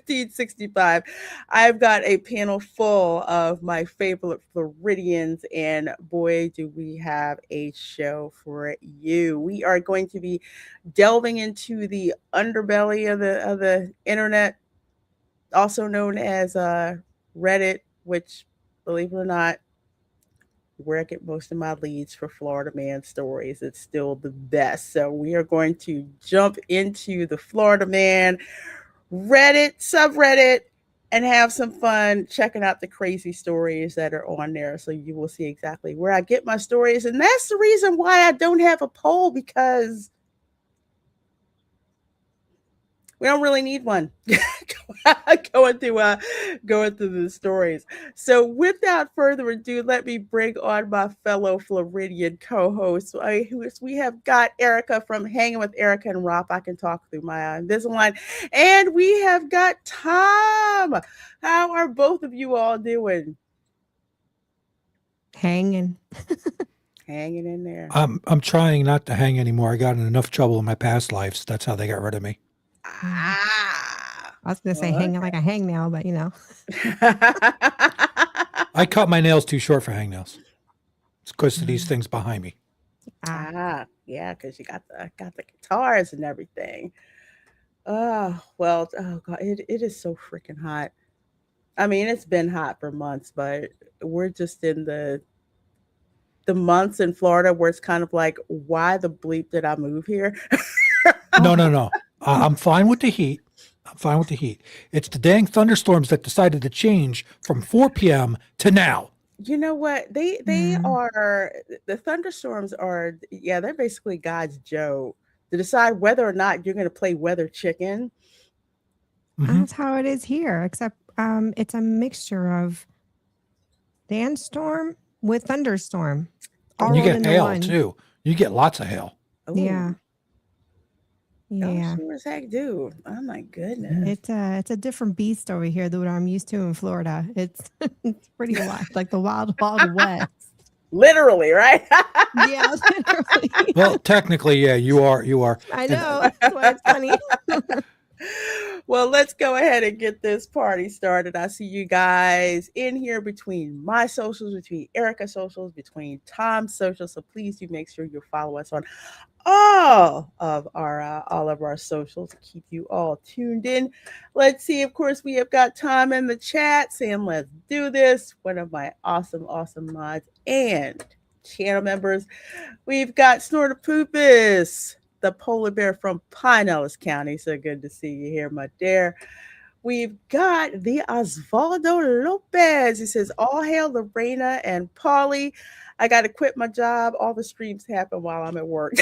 1565. I've got a panel full of my favorite Floridians, and boy, do we have a show for you. We are going to be delving into the underbelly of the internet, also known as Reddit, which, believe it or not, where I get most of my leads for Florida man stories. It's still the best. So we are going to jump into the Florida man Reddit subreddit and have some fun checking out the crazy stories that are on there. So you will see exactly where I get my stories. And that's the reason why I don't have a poll, because we don't really need one. going through going through the stories. So without further ado, let me bring on my fellow Floridian co-hosts. We have got Erica from Hanging with Erica and Rob. I can talk through my Invisalign, and we have got Tom. How are both of you all doing? Hanging. Hanging in there. I'm trying not to hang anymore. I got in enough trouble in my past lives. That's how they got rid of me. Ah, I was gonna say hanging like a hangnail, but I cut my nails too short for hangnails. It's because of these things behind me. Yeah, because you got the guitars and everything. Oh well, oh god, it is so freaking hot. I mean, it's been hot for months, but we're just in the months in Florida where it's kind of like, why the bleep did I move here? No. I'm fine with the heat. I'm fine with the heat. It's the dang thunderstorms that decided to change from 4 p.m. to now. You know what? They are the thunderstorms are, yeah, they're basically God's joke to decide whether or not you're going to play weather chicken. That's how it is here, except it's a mixture of sandstorm with thunderstorm. And you get hail too. You get lots of hail. Ooh. Yeah. Yeah. Sure as heck do. Oh my goodness. It's a different beast over here than what I'm used to in Florida. It's pretty wild, like the wild west. Literally, right? Yeah, literally. Well, technically, yeah, you are. I know. That's why it's funny. Well, let's go ahead and get this party started. I see you guys in here between my socials, between Erica's socials, between Tom's socials. So please do make sure you follow us on all of our socials to keep you all tuned in. Let's see. Of course, we have got Tom in the chat saying, "Let's do this." One of my awesome mods and channel members. We've got Snortopoopus, the polar bear from Pinellas County. So good to see you here, my dear. We've got the Osvaldo Lopez. He says, "All hail the Reina and Polly. I got to quit my job. All the streams happen while I'm at work."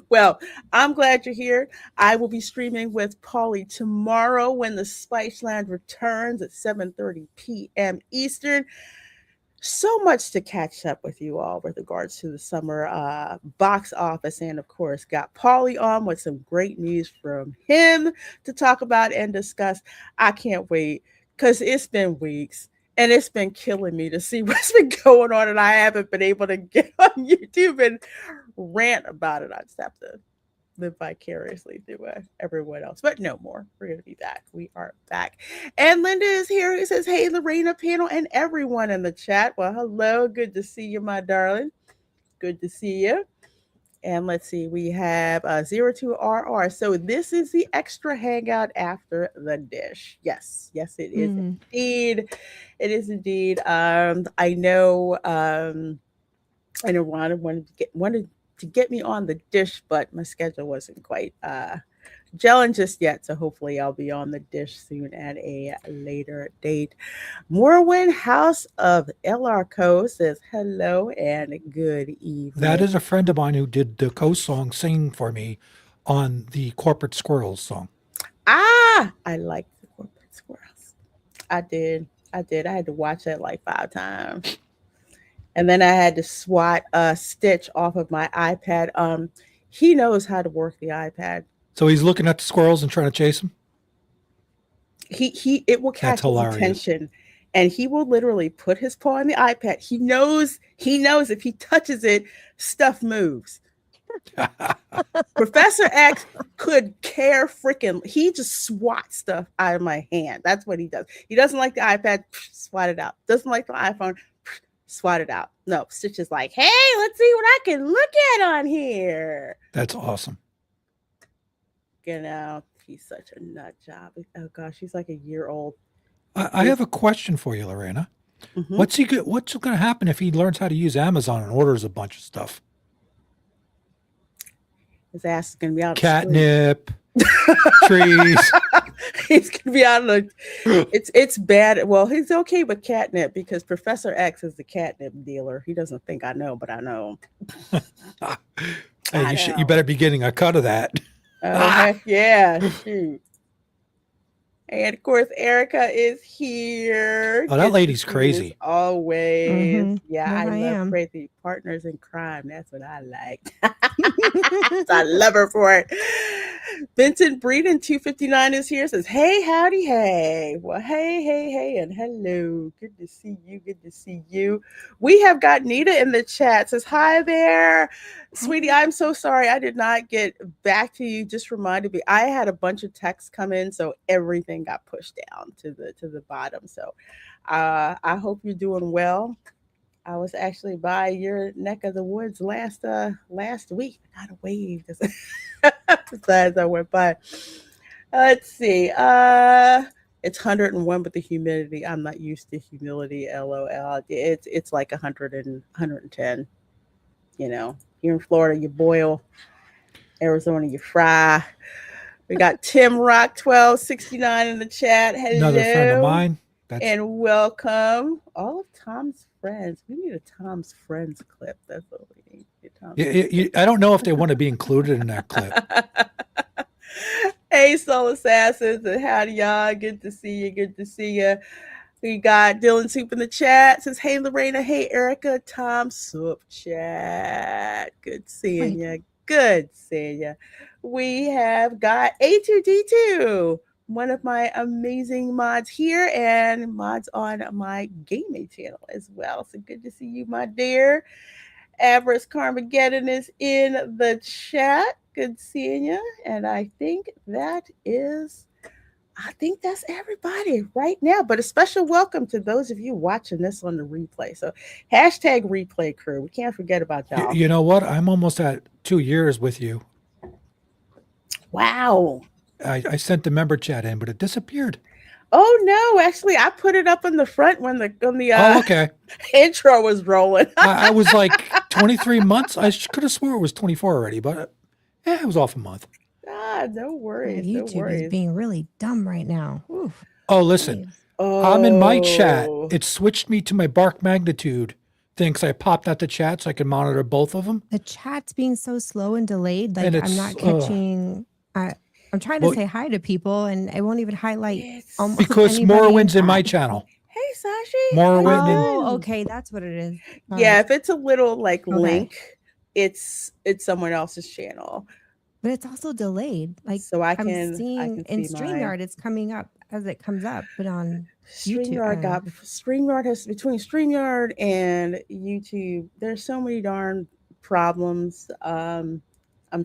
Well, I'm glad you're here. I will be streaming with Polly tomorrow when the Spice Land returns at 7:30 p.m. Eastern. So much to catch up with you all with regards to the summer box office, and of course got Paulie on with some great news from him to talk about and discuss. I can't wait because it's been weeks and it's been killing me to see what's been going on, and I haven't been able to get on YouTube and rant about it. I just have to live vicariously through everyone else. But no more. We're going to be back. We are back. And Linda is here. Who says, "Hey, Lorena panel and everyone in the chat." Well, hello. Good to see you, my darling. Good to see you. And let's see. We have 02RR. So this is the extra hangout after the dish. Yes, it is indeed. It is indeed. I know Rhonda wanted to get me on the dish, but my schedule wasn't quite gelling just yet. So hopefully I'll be on the dish soon at a later date. Morwin House of LRCO says hello and good evening. That is a friend of mine who did the co-song singing for me on the Corporate Squirrels song. I like the Corporate Squirrels. I did. I had to watch that like 5 times. And then I had to swat Stitch off of my iPad. He knows how to work the iPad. So he's looking at the squirrels and trying to chase them? It will catch his attention. And he will literally put his paw on the iPad. He knows if he touches it, stuff moves. Professor X could care freaking. He just swats stuff out of my hand. That's what he does. He doesn't like the iPad, swat it out. Doesn't like the iPhone, swat it out. No, Stitch is like, hey, let's see what I can look at on here. That's awesome. You know, he's such a nut job. Oh gosh, he's like a year old. I have a question for you, Lorena. Mm-hmm. What's going to happen if he learns how to use Amazon and orders a bunch of stuff? His ass is gonna be out. Catnip, trees. He's gonna be out of the. It's bad. Well, he's okay with catnip because Professor X is the catnip dealer. He doesn't think I know, but I know. Hey, you better be getting a cut of that. Oh heck yeah! Shoot. And of course, Erica is here. Oh, that lady's crazy. Always. Mhm. Yeah, Yes, I I love am. crazy partners in crime. That's what I like. I love her for it. Vincent Breeden, 259 is here, says, hey, howdy, hey. Well, hey, and hello. Good to see you. Good to see you. We have got Nita in the chat, says, hi there. Sweetie, I'm so sorry I did not get back to you. Just reminded me, I had a bunch of texts come in, so everything got pushed down to the bottom. So I hope you're doing well. I was actually by your neck of the woods last week. I got a wave besides I went by. Let's see. It's 101 with the humidity. I'm not used to humidity. LOL. It's like 100 and 110. You know, here in Florida, you boil. Arizona, you fry. We got Tim Rock 1269 in the chat. Hello. Another friend of mine. And welcome all of Tom's friends. We need a Tom's friends clip. That's what we need. I don't know if they want to be included in that clip. Hey, Soul Assassins, and howdy, y'all. Good to see you. Good to see you. We got Dylan Soup in the chat. Says, hey, Lorena. Hey, Erica. Tom Soup chat. Good seeing you. Good seeing you. We have got A2D2, one of my amazing mods here and mods on my gaming channel as well. So good to see you, my dear. Avarice Carmageddon is in the chat. Good seeing you. And I think that's everybody right now. But a special welcome to those of you watching this on the replay. So hashtag replay crew. We can't forget about y'all. You know what? I'm almost at 2 years with you. Wow. I sent the member chat in, but it disappeared. Oh no! Actually, I put it up in the front when the okay. intro was rolling. I was like 23 months. I could have swore it was 24 already, but it was off a month. No worries. YouTube no worries. is being really dumb right now. Oof. Oh, listen. I'm in my chat. It switched me to my bark magnitude thing because I popped out the chat so I can monitor both of them. The chat's being so slow and delayed. Like And I'm not catching. I'm trying to say hi to people, and it won't even highlight. Because Morrowind's in my channel. Hey, Sashi. Morrowind. Oh, okay, that's what it is. Yeah, if it's a little link, it's someone else's channel. But it's also delayed. Like so I'm seeing in StreamYard, it's coming up as it comes up, but on StreamYard StreamYard has between StreamYard and YouTube. There's so many darn problems. I'm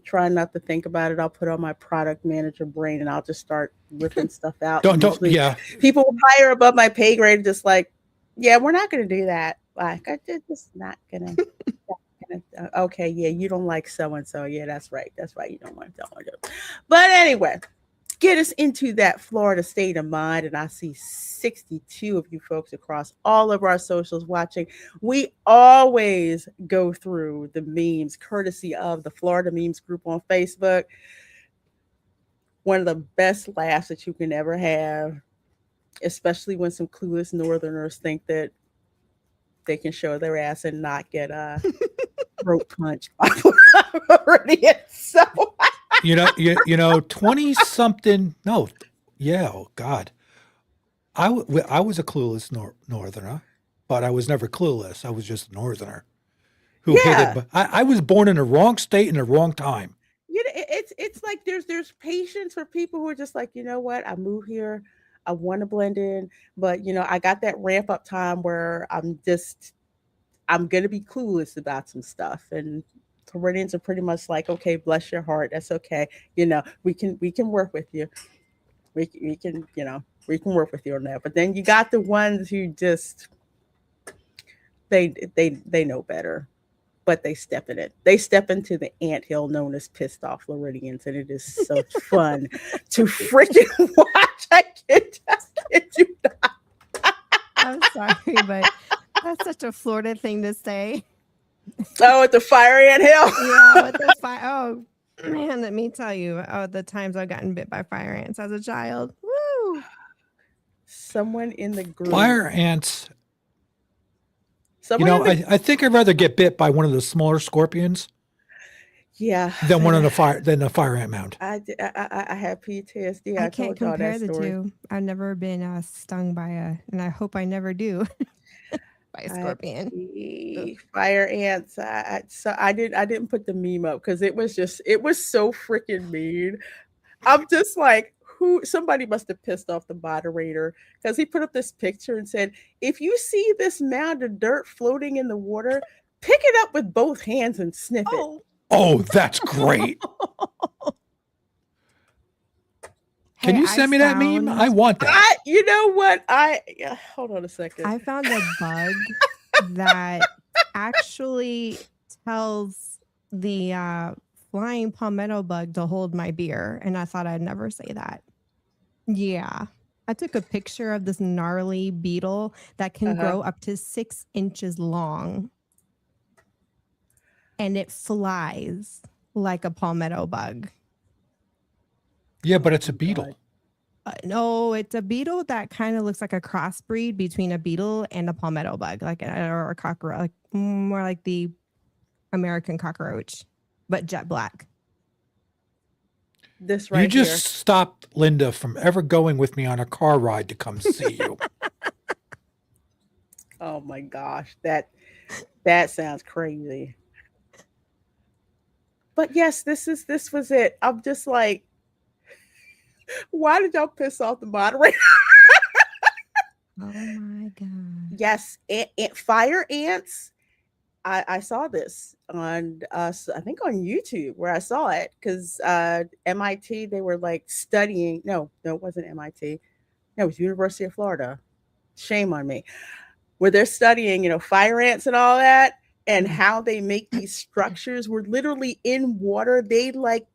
trying not to think about it. I'll put on my product manager brain and I'll just start ripping stuff out. Yeah. People higher above my pay grade, just like, yeah, we're not going to do that. Like, I just not going to. Okay, yeah, you don't like so and so. Yeah, that's right. That's right. You don't want to do it. But anyway, get us into that Florida state of mind. And I see 62 of you folks across all of our socials watching. We always go through the memes courtesy of the Florida Memes group on Facebook. One of the best laughs that you can ever have, especially when some clueless Northerners think that they can show their ass and not get throat punched. So you know, 20 something. No, yeah. Oh God, I was a clueless Northerner, but I was never clueless. I was just a Northerner who hated. But I was born in the wrong state in the wrong time. You know, it's like there's patience for people who are just like, you know what, I moved here, I want to blend in, but you know, I got that ramp up time where I'm gonna be clueless about some stuff, and Floridians are pretty much like, okay, bless your heart, that's okay. We can work with you. We can work with you on that. But then you got the ones who just they know better, but they step in it. They step into the anthill known as pissed off Floridians, and it is such fun to freaking watch. I kid you not. I'm sorry, but that's such a Florida thing to say. Oh, at the fire anthill. Yeah, with the fire. Oh man, let me tell you. Oh, the times I've gotten bit by fire ants as a child. Woo! Someone in the group. Fire ants. Someone in the I think I'd rather get bit by one of the smaller scorpions yeah. than one of the fire ant mound. I had PTSD. I I can't told y'all compare that the story. two. I've never been stung by and I hope I never do, by a scorpion. Fire ants. I didn't put the meme up because it was so freaking mean. I'm just like, who? Somebody must have pissed off the moderator because he put up this picture and said, if you see this mound of dirt floating in the water, pick it up with both hands and sniff it. Oh, that's great. Can Hey, you send me that meme? I want that. You know what? Hold on a second. I found a bug that actually tells the flying palmetto bug to hold my beer, and I thought I'd never say that. Yeah. I took a picture of this gnarly beetle that can grow up to 6 inches long. And it flies like a palmetto bug. Yeah, but it's a beetle. No, it's a beetle that kind of looks like a crossbreed between a beetle and a palmetto bug, or a cockroach, like more like the American cockroach, but jet black. This right You just here. stopped Linda from ever going with me on a car ride to come see you. Oh my gosh, that sounds crazy. But yes, this was it. I'm just like, why did y'all piss off the moderator? Oh my God. Yes, fire ants. I saw this on I think on YouTube where I saw it because MIT, they were like studying. No, it wasn't MIT. No, it was University of Florida. Shame on me. Where they're studying, fire ants and all that, and how they make these structures. Where literally in water, they like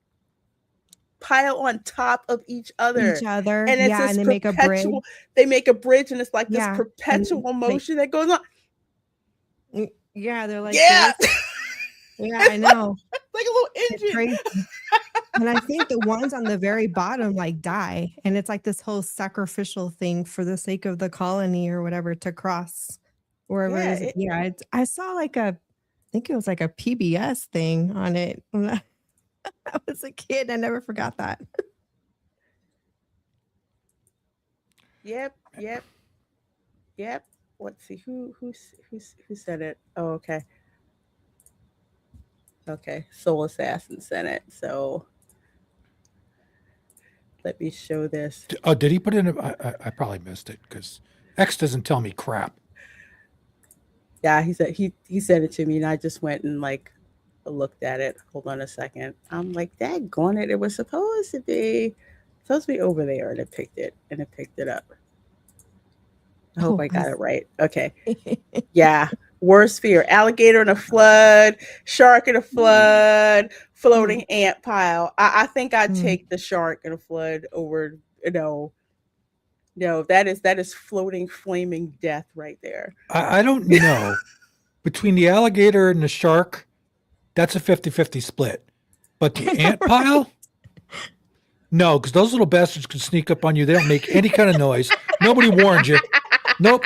pile on top of each other. And it's Yeah, this and they make a bridge. perpetual. They make a bridge, and it's like this Yeah, perpetual and motion that goes on. Yeah, they're like Yeah, this. Yeah, I know. like a little It's engine. crazy. And I think the ones on the very bottom like die. And it's like this whole sacrificial thing for the sake of the colony or whatever to cross wherever it Yeah, is. Yeah, I saw I think it was like a PBS thing on it when I was a kid. I never forgot that. yep, yep, yep. Let's see who said it. Oh, okay, okay. Soul Assassin sent it. So let me show this. Oh, did he put it in? I probably missed it because X doesn't tell me crap. Yeah, he sent it to me, and I just went and like looked at it. Hold on a second. I'm like, daggone it! It was supposed to be over there, and it picked it up. I hope I got it right. Okay. Yeah. Worst fear: alligator in a flood, shark in a flood, floating ant pile. I think I'd take the shark in a flood over, no, that is floating, flaming death right there. I don't know. Between the alligator and the shark, that's a 50-50 split. But the ant pile? No, because those little bastards can sneak up on you. They don't make any kind of noise. Nobody warned you. Nope.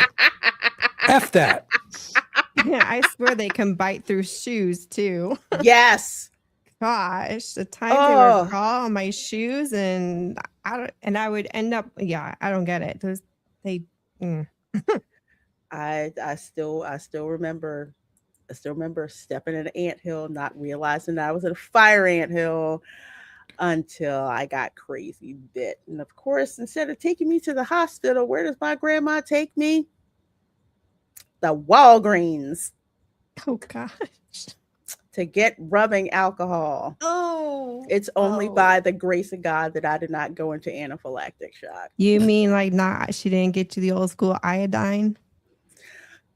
F that. Yeah, I swear they can bite through shoes too. Yes. Gosh, the times they would crawl on my shoes and I would end up, yeah, I don't get it. I still remember stepping in an anthill, not realizing that I was in a fire anthill until I got crazy bit. And of course, instead of taking me to the hospital, where does my grandma take me? The Walgreens. Oh gosh. to get rubbing alcohol. Oh, It's only oh. by the grace of God that I did not go into anaphylactic shock. You mean like not? She didn't get you the old school iodine. Oh,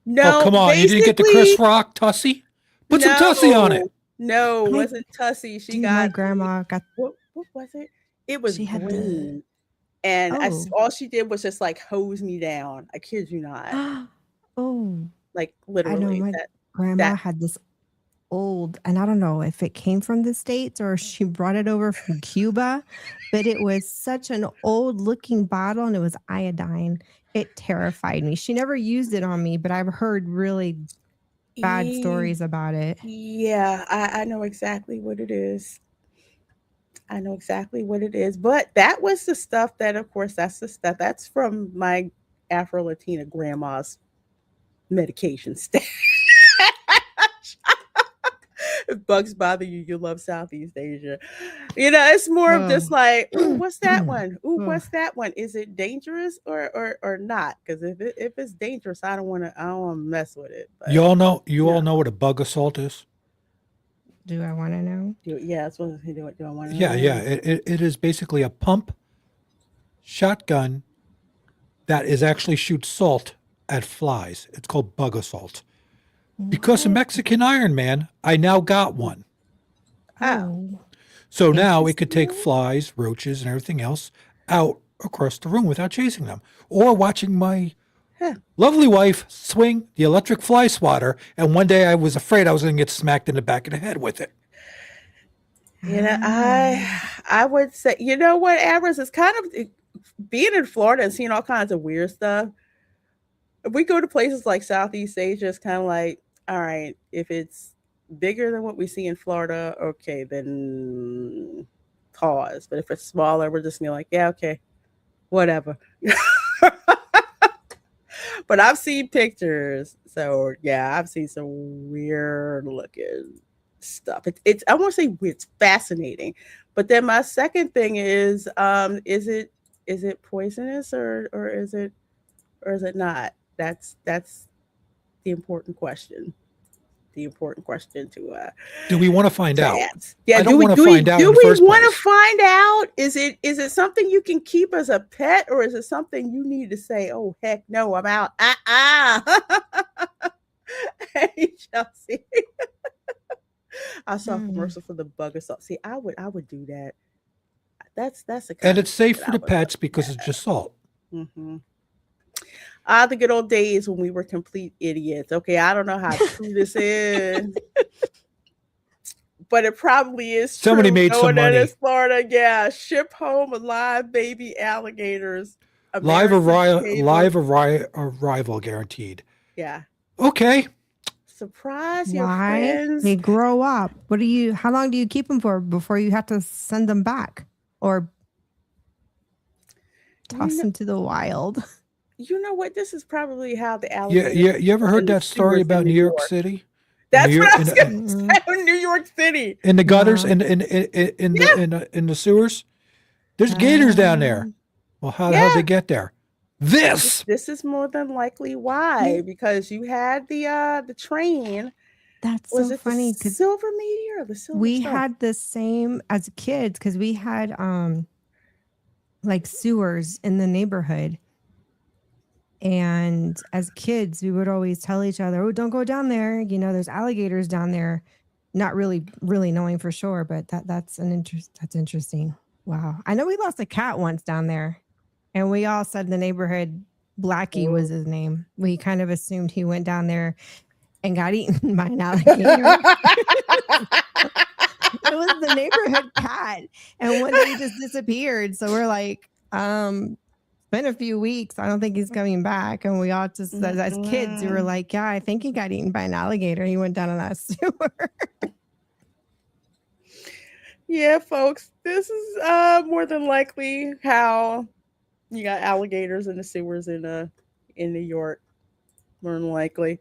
No, come on. You didn't get the basically, Chris Rock Tussie? Put some Tussie on it. no, no, it My wasn't Tussie. She dude, my got the grandma got. what was it? It was She had the. green, and Oh, all she did was just like hose me down. I kid you not, oh. like I know literally my that grandma had this old, and I don't know if it came from the States or she brought it over from Cuba, but it was such an old looking bottle and it was iodine. It terrified me. She never used it on me, but I've heard really bad e- stories about it. yeah, I know exactly what it is. I know exactly what it is. But that was the stuff that, of course, that's the stuff that's from my Afro Latina grandma's medication stash. If bugs bother you, you love Southeast Asia. It's more of Oh. just like, ooh, what's that one? Ooh, Oh. what's that one? Is it dangerous or not? Because if it's dangerous, I don't want to mess with it. But You yeah, all know what a bug assault is? Do I want to know? yeah, that's what he do. Do I want to Yeah, yeah. know? It is basically a pump shotgun that is actually shoots salt at flies. It's called bug assault. Because of What? Mexican Iron Man, I now got one. Oh, Oh, So now it could take interesting. flies, roaches, and everything else out across the room without chasing them. Or watching my huh. lovely wife swing the electric fly swatter, and one day I was afraid I was going to get smacked in the back of the head with it. You know, Ah. I would say, you know what, Ambrose, it's kind of being in Florida and seeing all kinds of weird stuff. If we go to places like Southeast Asia, it's kind of like, all right, if it's bigger than what we see in Florida, okay, then pause. But if it's smaller, we're just gonna be like, yeah, okay, whatever. But I've seen pictures, so yeah, I've seen some weird looking stuff. It's I won't say weird, it's fascinating. But then my second thing is it poisonous or is it not? That's the important question. The important question Do we want to find to out? ask. Yeah, I don't want to find out do in the we first want to place. find out? Is it something you can keep as a pet, or is it something you need to say, "Oh heck no, I'm out." Hey Chelsea, I saw a Hmm. commercial for the bug assault. See, I would do that. That's the And kind of it's thing safe that for I the would look pets because it's at. just salt. Hmm. The good old days when we were complete idiots. Okay, I don't know how true this is, but it probably is Somebody true. made some Knowing that it's money. Florida, yeah. Ship home alive baby alligators. American cable. Arrival guaranteed. Yeah. Okay. Surprise your Why? friends. They grow up. What do you? How long do you keep them for before you have to send them back or You toss know, them to the wild? you know what? This is probably how the Yeah, alligators yeah. You ever in heard the that story sewers in about New New York York. City? In New That's what York, I was going to Mm-mm. say. New York City. in the gutters, No. Yeah. in the sewers, there's gators down there. Um, Well, how'd they Yeah. get there? This. This is more than likely why, yeah, because you had the train. that's Was so it the funny because Silver Meteor or the Silver we Star? had the same as kids because we had like sewers in the neighborhood. And as kids, we would always tell each other, "Oh, don't go down there. You know, there's alligators down there." Not really knowing for sure, but that's an interest. That's interesting. Wow, I know we lost a cat once down there, and we all said in the neighborhood Blackie was Oh. his name. We kind of assumed he went down there and got eaten by an alligator. It was the neighborhood cat, and one day he just disappeared. So we're like, been a few weeks. I don't think he's coming back. And we all just, as kids, we were Mm-mm. like, yeah, I think he got eaten by an alligator. He went down in that sewer. Yeah, folks, this is more than likely how you got alligators in the sewers in New York. More than likely,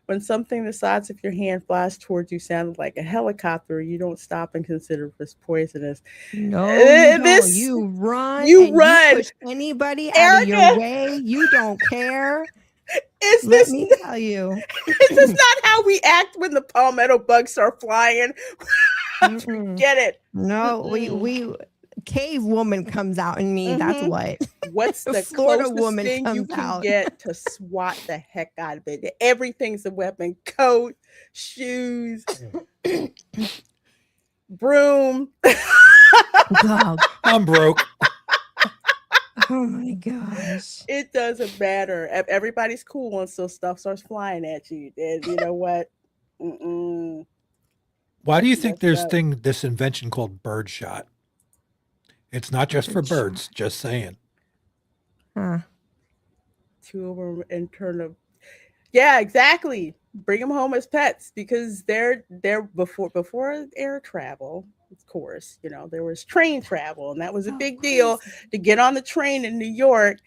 when something the size of your hand flies towards you sounded like a helicopter, you don't stop and consider if it's poisonous. No, you don't. This You run you and you run, push anybody out of your Erica. way. You don't care. Is Let this me tell you. is this not how we act when the palmetto bugs are flying? Mm-mm. Get it? No, Mm-mm. we cave woman comes out in me. That's Mm-hmm. what. What's the Florida closest woman thing you comes can out. get to swat the heck out of it? Everything's a weapon. Coat, shoes, broom. Oh, I'm broke. oh my gosh. It doesn't matter. Everybody's cool until stuff starts flying at you. And you know what? Mm-mm. Why do you think Messed there's up. this invention called birdshot? It's not just for Birdshot. birds, just saying. Huh. Two of them and turn them. Yeah, exactly. Bring them home as pets because they're before air travel. Of course, there was train travel, and that was a Oh, big what is deal to get on the train in New York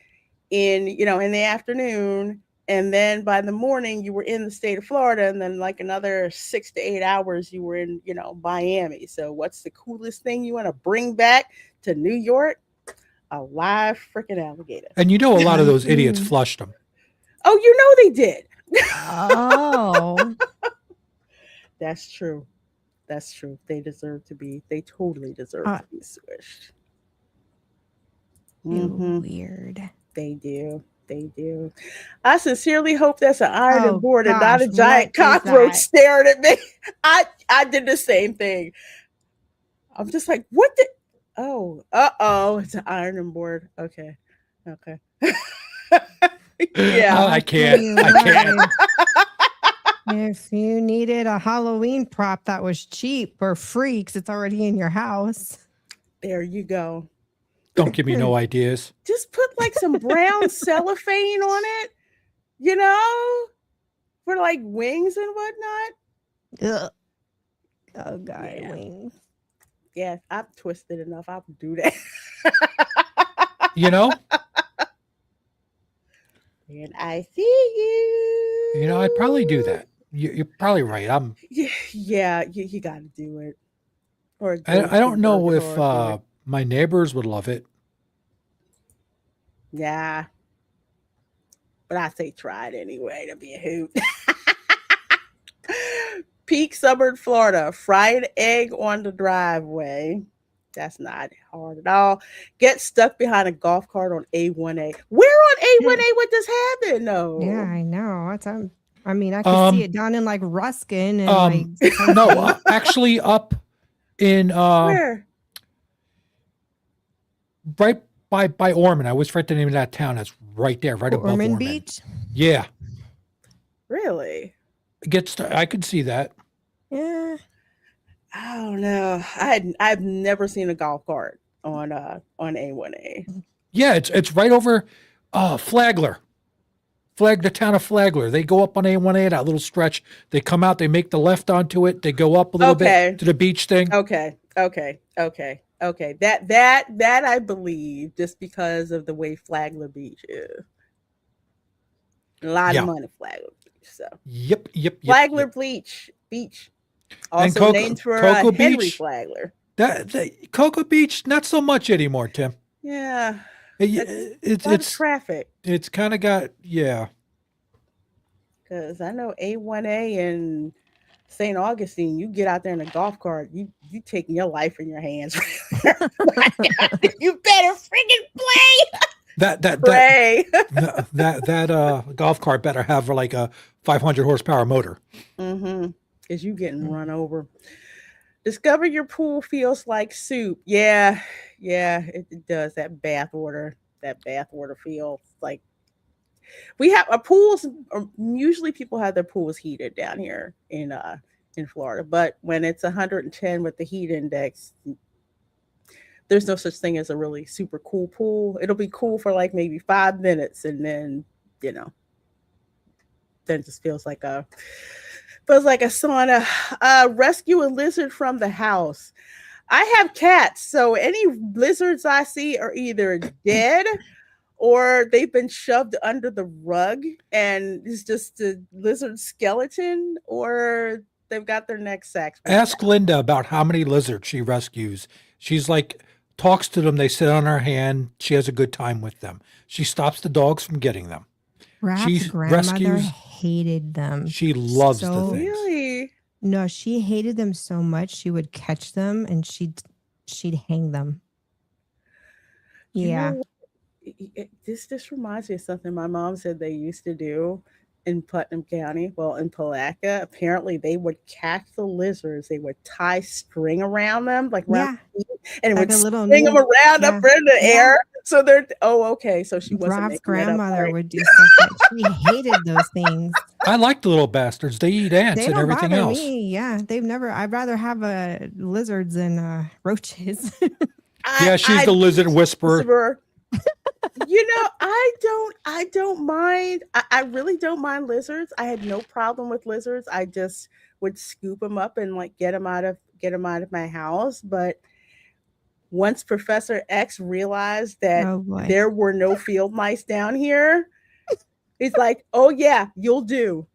in the afternoon, and then by the morning you were in the state of Florida, and then like another 6 to 8 hours you were in Miami. So what's the coolest thing you want to bring back to New York? A live freaking alligator. And a lot of those idiots Mhm. flushed them. Oh, you know they did. Oh, That's true. That's true. They totally deserve uh, to be swished. you Mm-hmm. weird. They do. They do. I sincerely hope that's an ironing Oh board and not gosh, a what giant is cockroach that? staring at me. I did the same thing. I'm just like, what the? Oh, it's an ironing board. Okay, okay. Yeah. I I'll tell can't. you I can't. what. If you needed a Halloween prop that was cheap or free because it's already in your house. There you go. Don't give me no ideas. Just put like some brown cellophane on it, you know, for like wings and whatnot. Ugh. Oh god, Yeah. wings. Yeah, I'm twisted enough. I'll do that. You know, And I see I'd probably do you. that. You're probably right. Yeah, you got to do it. Or a I ghost don't can know if do it. my neighbors would love it. Yeah, but I say try it anyway to be a hoot. Peak Suburb, Florida. Fried egg on the driveway. That's not hard at all. Get stuck behind a golf cart on A1A. Where on A1A would this happen? Yeah, No. I know. I mean, I could see Um, it down in like Ruskin and like no, Southgate. actually up in Where? right by Ormond. I always forget the name of that town. That's right there, right above Ormond Ormond. Beach. Yeah, Really? I could see that. Yeah. I don't know. I've never seen a golf cart on A1A. Yeah, it's right over Flagler. The town of Flagler. They go up on A1A, that little stretch. They come out, they make the left onto it, they go up a little bit Okay. to the beach thing. Okay. That I believe just because of the way Flagler Beach is. A lot of Yeah. money, Flagler Beach. So Yep. Flagler Beach, And also named for Cocoa Henry Beach. Flagler. That Cocoa Beach, not so much anymore, Tim. Yeah, It, it's it, a lot of it's traffic it's kind of got because I know A1A and St. Augustine. You get out there in a golf cart, you taking your life in your hands. You better freaking play. that Pray. golf cart better have like a 500 horsepower motor. Mm-hmm. Is you getting run over. Discover your pool feels like soup. Yeah, it does. That bath water feels like we have our pools. Usually, people have their pools heated down here in Florida, but when it's 110 with the heat index, there's no such thing as a really super cool pool. It'll be cool for like maybe 5 minutes, and then you know, then it just feels like a sauna. Rescue a lizard from the house. I have cats, so any lizards I see are either dead or they've been shoved under the rug and it's just a lizard skeleton, or they've got their neck sacks ripped Ask out. Linda about how many lizards she rescues. She's like talks to them. They sit on her hand. She has a good time with them. She stops the dogs from getting them. Raph's She grandmother rescues. hated them. She loves the So things. Really? no, she hated them so much she would catch them and she'd hang them. You Yeah. know, this just reminds me of something my mom said they used to do in Putnam County. Well, in Palatka, apparently they would catch the lizards. They would tie string around them, like around Yeah. the feet, and it Like would a little swing them noose. around up Yeah. in the Yeah. air. So they're okay. So she wasn't Raph's making that up. All grandmother right. would do stuff like she hated those things. I like the little bastards. They eat ants They and don't everything bother else. me. Yeah. I'd rather have lizards than roaches. Yeah, she's the I lizard whisperer. whisper. I don't mind. I really don't mind lizards. I had no problem with lizards. I just would scoop them up and like get them out of my house. But once Professor X realized that Oh boy. there were no field mice down here, he's like, "Oh yeah, you'll do.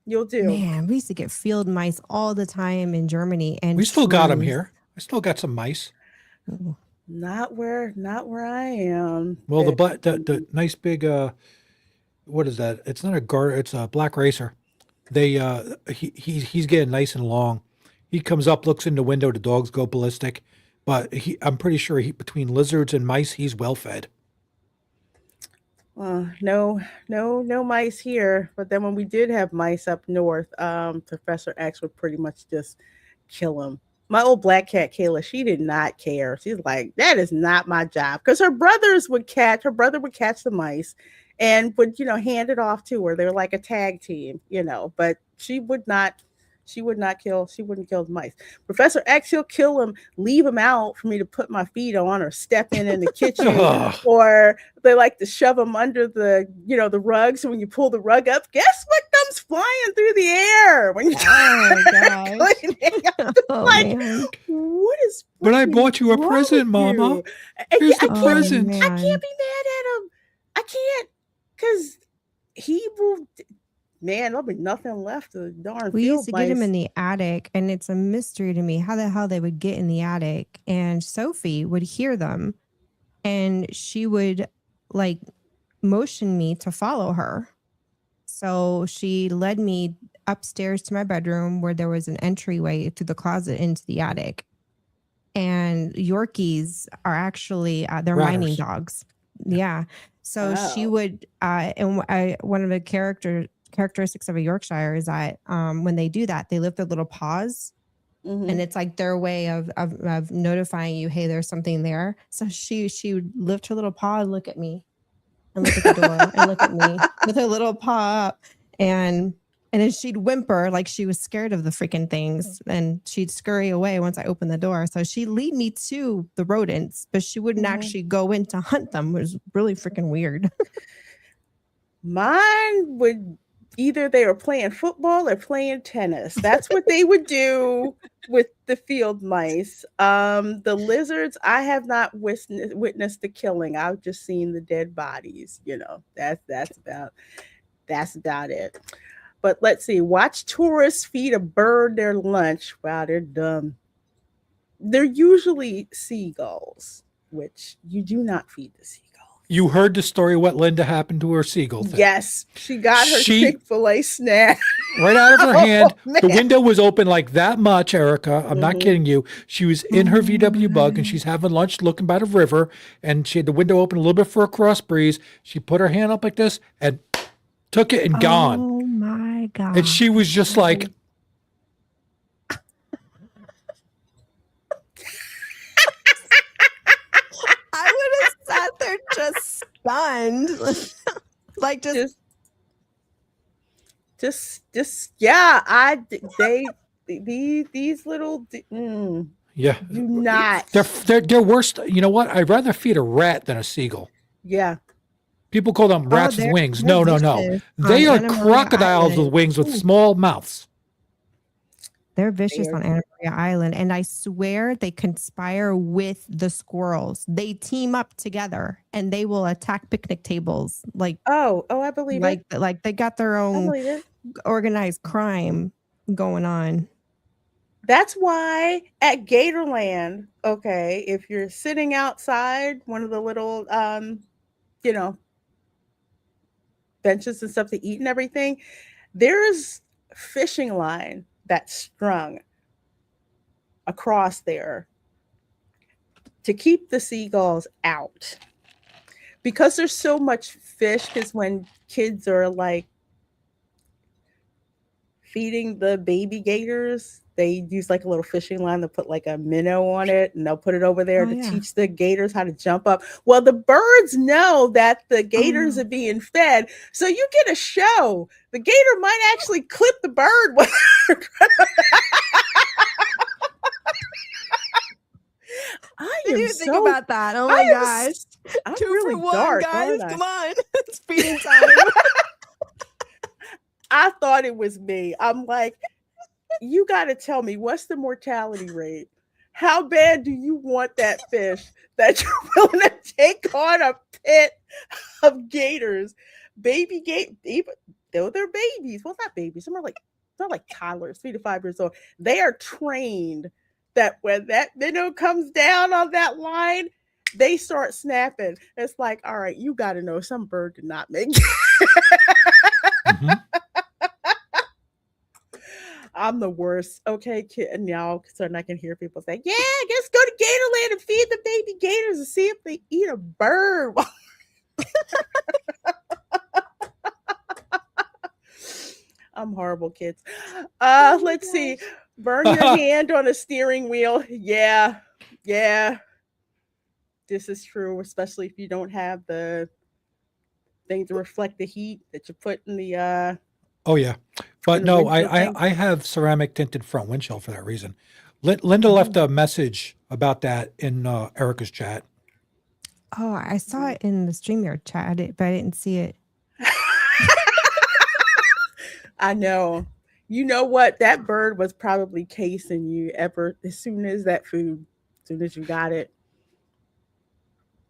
You'll do." Man, we used to get field mice all the time in Germany and We still got them shrews. here. I still got some mice. Ooh. Not where I am. Well, the nice big what is that? It's not a gar. It's a black racer. They he's getting nice and long. He comes up, looks in the window. The dogs go ballistic, but I'm pretty sure between lizards and mice, he's well fed. No, no mice here. But then when we did have mice up north, Professor X would pretty much just kill them. My old black cat Kayla, she did not care. She's like, that is not my job. Because her brother would catch the mice and would, hand it off to her. They're like a tag team. But she wouldn't kill the mice. Professor X, he'll kill them, leave them out for me to put my feet on or step in the kitchen, Ugh. or they like to shove them under the rug. So when you pull the rug up, guess what comes flying through the air when you Oh gosh. cleaning? Oh Like, man. what is But I freaking bought you a wrong present, with Mama. you? And Here's I the Oh can't present. I man. can't be mad at him. I can't, because he will. Man, there'll be nothing left of the darn We used field to get him mice. in the attic, and it's a mystery to me how the hell they would get in the attic. And Sophie would hear them, and she would like motion me to follow her. So she led me upstairs to my bedroom where there was an entryway through the closet into the attic. And Yorkies are actually they're mining Ratters. dogs. Yeah. So she Oh. would one of the characteristics of a Yorkshire is that when they do that, they lift their little paws, Hmm. and it's like their way of notifying you, hey, there's something there. So she would lift her little paw and look at me and look at the door and look at me with her little paw up, and then she'd whimper like she was scared of the freaking things, and she'd scurry away once I opened the door. So she'd lead me to the rodents, but she wouldn't Hmm. actually go in to hunt them. It was really freaking weird. Mine would, either they were playing football or playing tennis. That's what they would do with the field mice. The lizards, I have not witnessed the killing. I've just seen the dead bodies. That's about it. But let's see. Watch tourists feed a bird their lunch. Wow, they're dumb. They're usually seagulls, which you do not feed the seagulls. You heard the story what Linda happened to her seagull thing. Yes, she got her She- Chick-fil-A snack. Right out of her Oh, hand. The man. window was open like that much, Erica. I'm not Mhm. kidding you. She was in her Oh, VW bug and my. she's having lunch looking by the river, and she had the window open a little bit for a cross breeze. She put her hand up like this and took it and gone. Oh my god. And she was just like, I would have sat there just stunned. Like Yeah. These little. yeah. Do not. They're worse. You know what? I'd rather feed a rat than a seagull. Yeah. People call them rats with they're- wings. they're No. vicious They on are Anna Maria crocodiles with Island. wings with Ooh. small mouths. They're vicious They are. on Anna Maria Island, and I swear they conspire with the squirrels. They team up together, and they will attack picnic tables. Oh, I believe it. Like they got their I own believe it. organized crime going on. That's why at Gatorland, okay, if you're sitting outside one of the little, you know, benches and stuff to eat and everything. There's fishing line that's strung across there to keep the seagulls out because there's so much fish. Because when kids are like feeding the baby gators, they use like a little fishing line to put like a minnow on it, and they'll put it over there Oh to yeah. teach the gators how to jump up. Well, the birds know that the Oh gators no. are being fed, so you get a show. The gator might actually clip the bird. I I am didn't think so about that. Oh I my am gosh. s- I'm 2 for really 1, dark, guys. aren't I? Come on. It's feeding time. I thought it was me. I'm like, you got to tell me, what's the mortality rate? How bad do you want that fish that you're willing to take on a pit of gators? Baby gate, though they're babies. Well, not babies. Some are like, they're like toddlers, 3 to 5 years old. They are trained that when that minnow comes down on that line, they start snapping. It's like, all right, you got to know some bird did not make it. Hmm. I'm the worst. Okay, kid. And now, so I can hear people say, "Yeah, let's go to Gatorland and feed the baby gators and see if they eat a bird." I'm horrible, kids. Oh my Let's see. gosh. Burn your hand on a steering wheel. Yeah, yeah. This is true, especially if you don't have the thing to reflect the heat that you put Oh yeah, in but the no, windshield thing. I have ceramic tinted front windshield for that reason. Linda left Mhm. a message about that in Erica's chat. Oh, I saw it in the StreamYard chat, but I didn't see it. I know. You know what? That bird was probably casing you ever as soon as that food, as soon as you got it.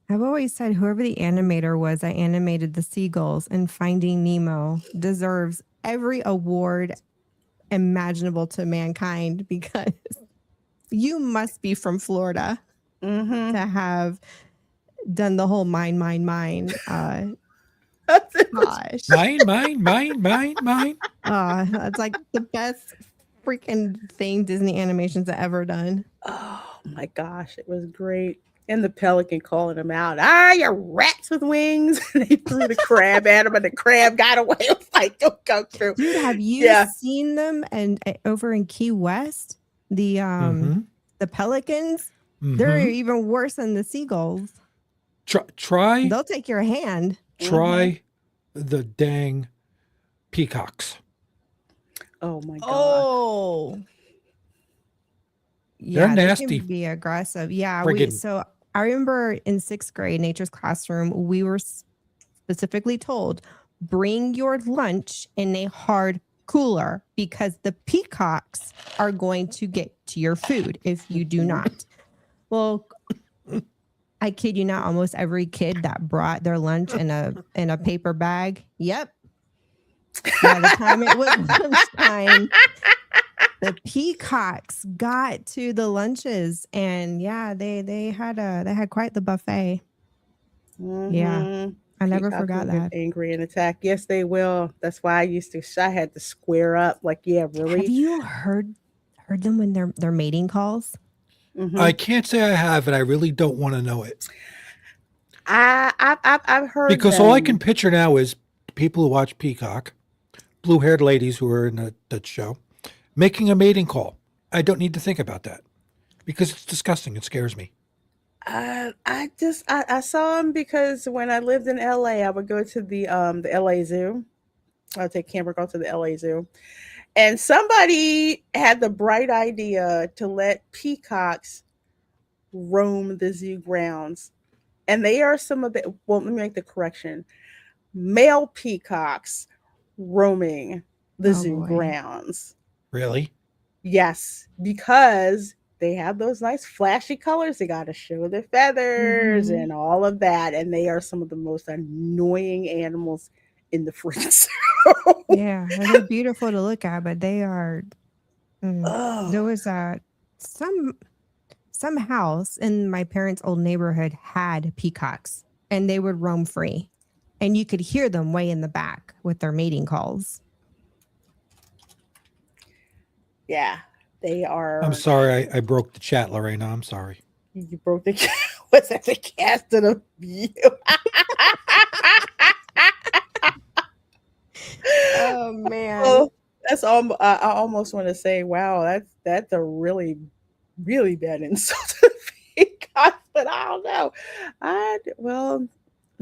I've always said whoever the animator was that animated the seagulls in Finding Nemo deserves every award imaginable to mankind because you must be from Florida Mm-hmm. to have done the whole mine. Gosh. Mine. That's like the best freaking thing Disney Animations have ever done. Oh my gosh, it was great. And the pelican calling him out. Ah, you rats with wings. And they threw the crab at him, and the crab got away. It was like, don't come through. Dude, have you Yeah. seen them and over in Key West? Mm-hmm. The pelicans, they're Mm-hmm. even worse than the seagulls. Try They'll take your hand. Mm-hmm. try the dang peacocks. Oh my gosh. Oh. They're Yeah, they can nasty. be aggressive. Yeah, Friggin' so I remember in 6th grade, nature's classroom, we were specifically told, bring your lunch in a hard cooler because the peacocks are going to get to your food if you do Mhm. not. Well, I kid you not, almost every kid that brought their lunch in a paper bag, yep. By the time it was lunchtime, the peacocks got to the lunches, and yeah, they had quite the buffet. Yeah, Mm-hmm. I never Peacocks forgot will get that. angry and attack. Yes, they will. That's why I had to square up. Like, yeah, Have really. you heard them when they're mating calls? Mm-hmm. I can't say I have, and I really don't want to know it I've heard because all I can them. picture now is people who watch Peacock, blue-haired ladies who are in that show, making a mating call. I don't need to think about that because it's disgusting. It scares me. I saw them because when I lived in LA, I would go to the LA Zoo. I would take camera girl to the LA Zoo, and somebody had the bright idea to let peacocks roam the zoo grounds, and they are some of the, well, let me make the correction, male peacocks roaming the Oh zoo boy. grounds. Really? Yes, because they have those nice flashy colors. They got to show their feathers Hmm. and all of that. And they are some of the most annoying animals in the freaks. Yeah, and they're beautiful to look at, but they are. Oh, There was some some house in my parents' old neighborhood had peacocks, and they would roam free. and you could hear them way in the back with their mating calls. Yeah, they I'm are. sorry, I broke the chat, Lorena. I'm sorry. You broke the what's that? The cast of the view. Oh man. Oh, that's all. I almost want to say, wow, that's a really really bad insult to peacocks, but I don't know. Well,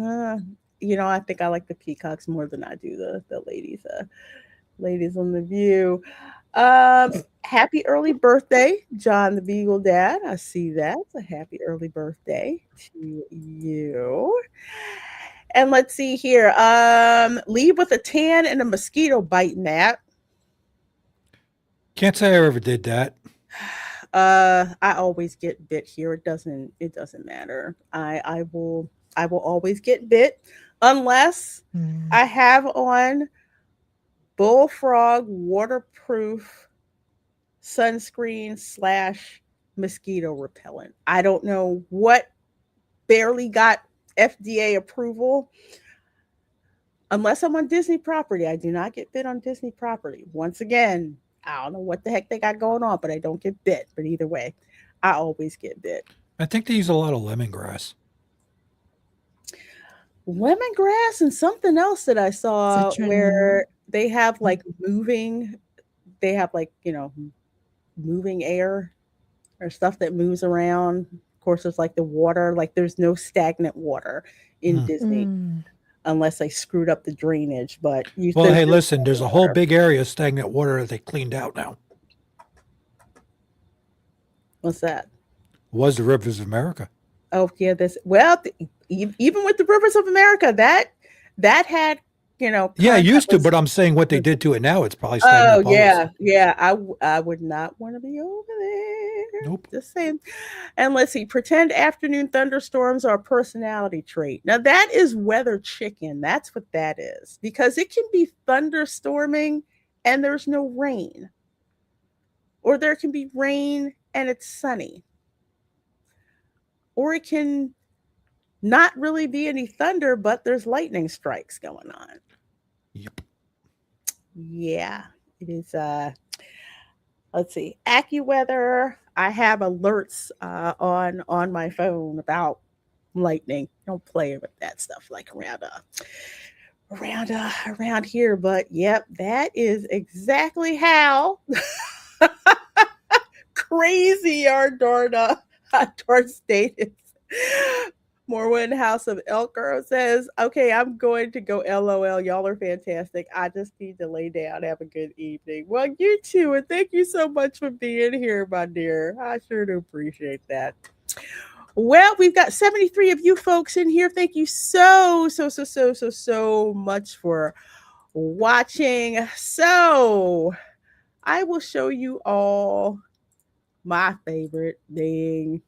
uh, I think I like the peacocks more than I do the ladies. Ladies on the View. Happy early birthday, John the Beagle Dad. I see that. A happy early birthday to you. And let's see here. Leave with a tan and a mosquito bite, Matt. Can't say I ever did that. I always get bit here. It doesn't matter. I will always get bit unless Mm. I have on bullfrog waterproof sunscreen slash mosquito repellent. I don't know what barely got FDA approval. Unless I'm on Disney property, I do not get bit on Disney property. Once again, I don't know what the heck they got going on, but I don't get bit. But either way, I always get bit. I think they use a lot of lemongrass. Lemongrass and something else that I saw Citron. where they have like moving air or stuff that moves around. Of course, there's like the water, like there's no stagnant water in Mm. Disney Mm. unless they screwed up the drainage. But Well, there's hey, no listen, there's stagnant a whole water. big area of stagnant water that they cleaned out now. What's that? It was the rivers of America. Oh yeah, this well, even with the rivers of America, that had Yeah, it that used to, was. but I'm saying what they did to it now, it's probably Oh stagnant puddles. yeah, yeah. I would not want to be over there. Nope. Just saying. And let's see. Pretend afternoon thunderstorms are a personality trait. Now that is weather chicken. That's what that is because it can be thunderstorming and there's no rain, or there can be rain and it's sunny, or it can not really be any thunder, but there's lightning strikes going on. Yep. Yeah, it is. Let's see, AccuWeather. I have alerts on my phone about lightning. Don't play with that stuff like around here. But yep, that is exactly how crazy our darn state is. Morwin House of Elker says, okay, I'm going to go LOL. Y'all are fantastic. I just need to lay down. Have a good evening. Well, you too. And thank you so much for being here, my dear. I sure do appreciate that. Well, we've got 73 of you folks in here. Thank you so much for watching. So I will show you all my favorite thing.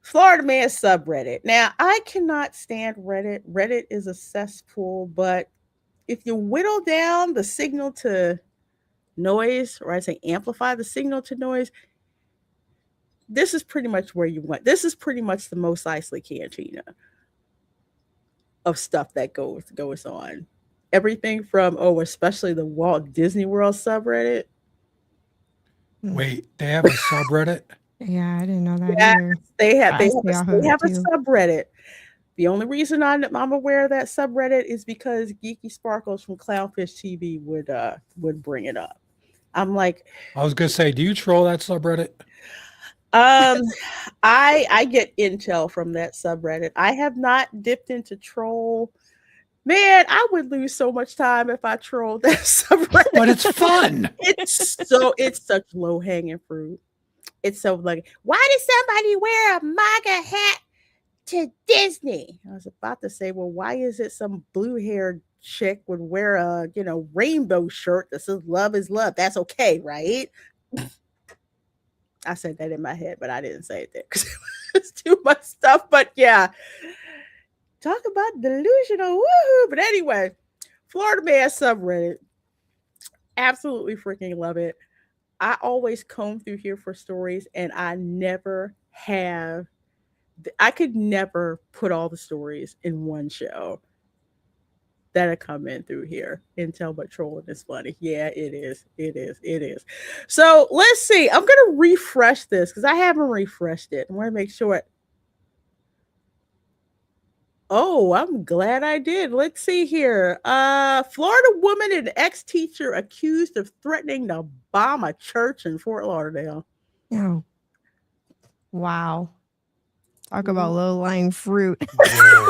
Florida Man subreddit. Now, I cannot stand Reddit. Reddit is a cesspool, but if you whittle down the signal to noise, or I say amplify the signal to noise, this is pretty much where you want. This is pretty much the Mos Eisley Cantina of stuff that goes on. Everything from especially the Walt Disney World subreddit. Wait, they have a subreddit? Yeah, I didn't know that Yeah, either. they have I stay off of they it have a too. subreddit. The only reason I'm aware of that subreddit is because Geeky Sparkles from Clownfish TV would bring it up. I'm like, I was gonna say, do you troll that subreddit? um, I get intel from that subreddit. I have not dipped into troll. Man, I would lose so much time if I trolled that subreddit. But it's fun. It's such low hanging fruit. It's so like, why did somebody wear a MAGA hat to Disney? I was about to say, well, why is it some blue haired chick would wear a rainbow shirt that says "Love is love"? That's okay, right? I said that in my head, but I didn't say it there because it's too much stuff. But yeah, talk about delusional, woohoo! But anyway, Florida Man subreddit, absolutely freaking love it. I always comb through here for stories, and I never have I could never put all the stories in one show that have come in through here and tell but trolling is funny. Yeah, it is. It is. It is. So let's see. I'm gonna refresh this because I haven't refreshed it. I want to make sure. Oh, I'm glad I did. Let's see here. Florida woman and ex-teacher accused of threatening to bomb a church in Fort Lauderdale. Oh, wow. Talk about Mm. low-lying fruit. Whoa.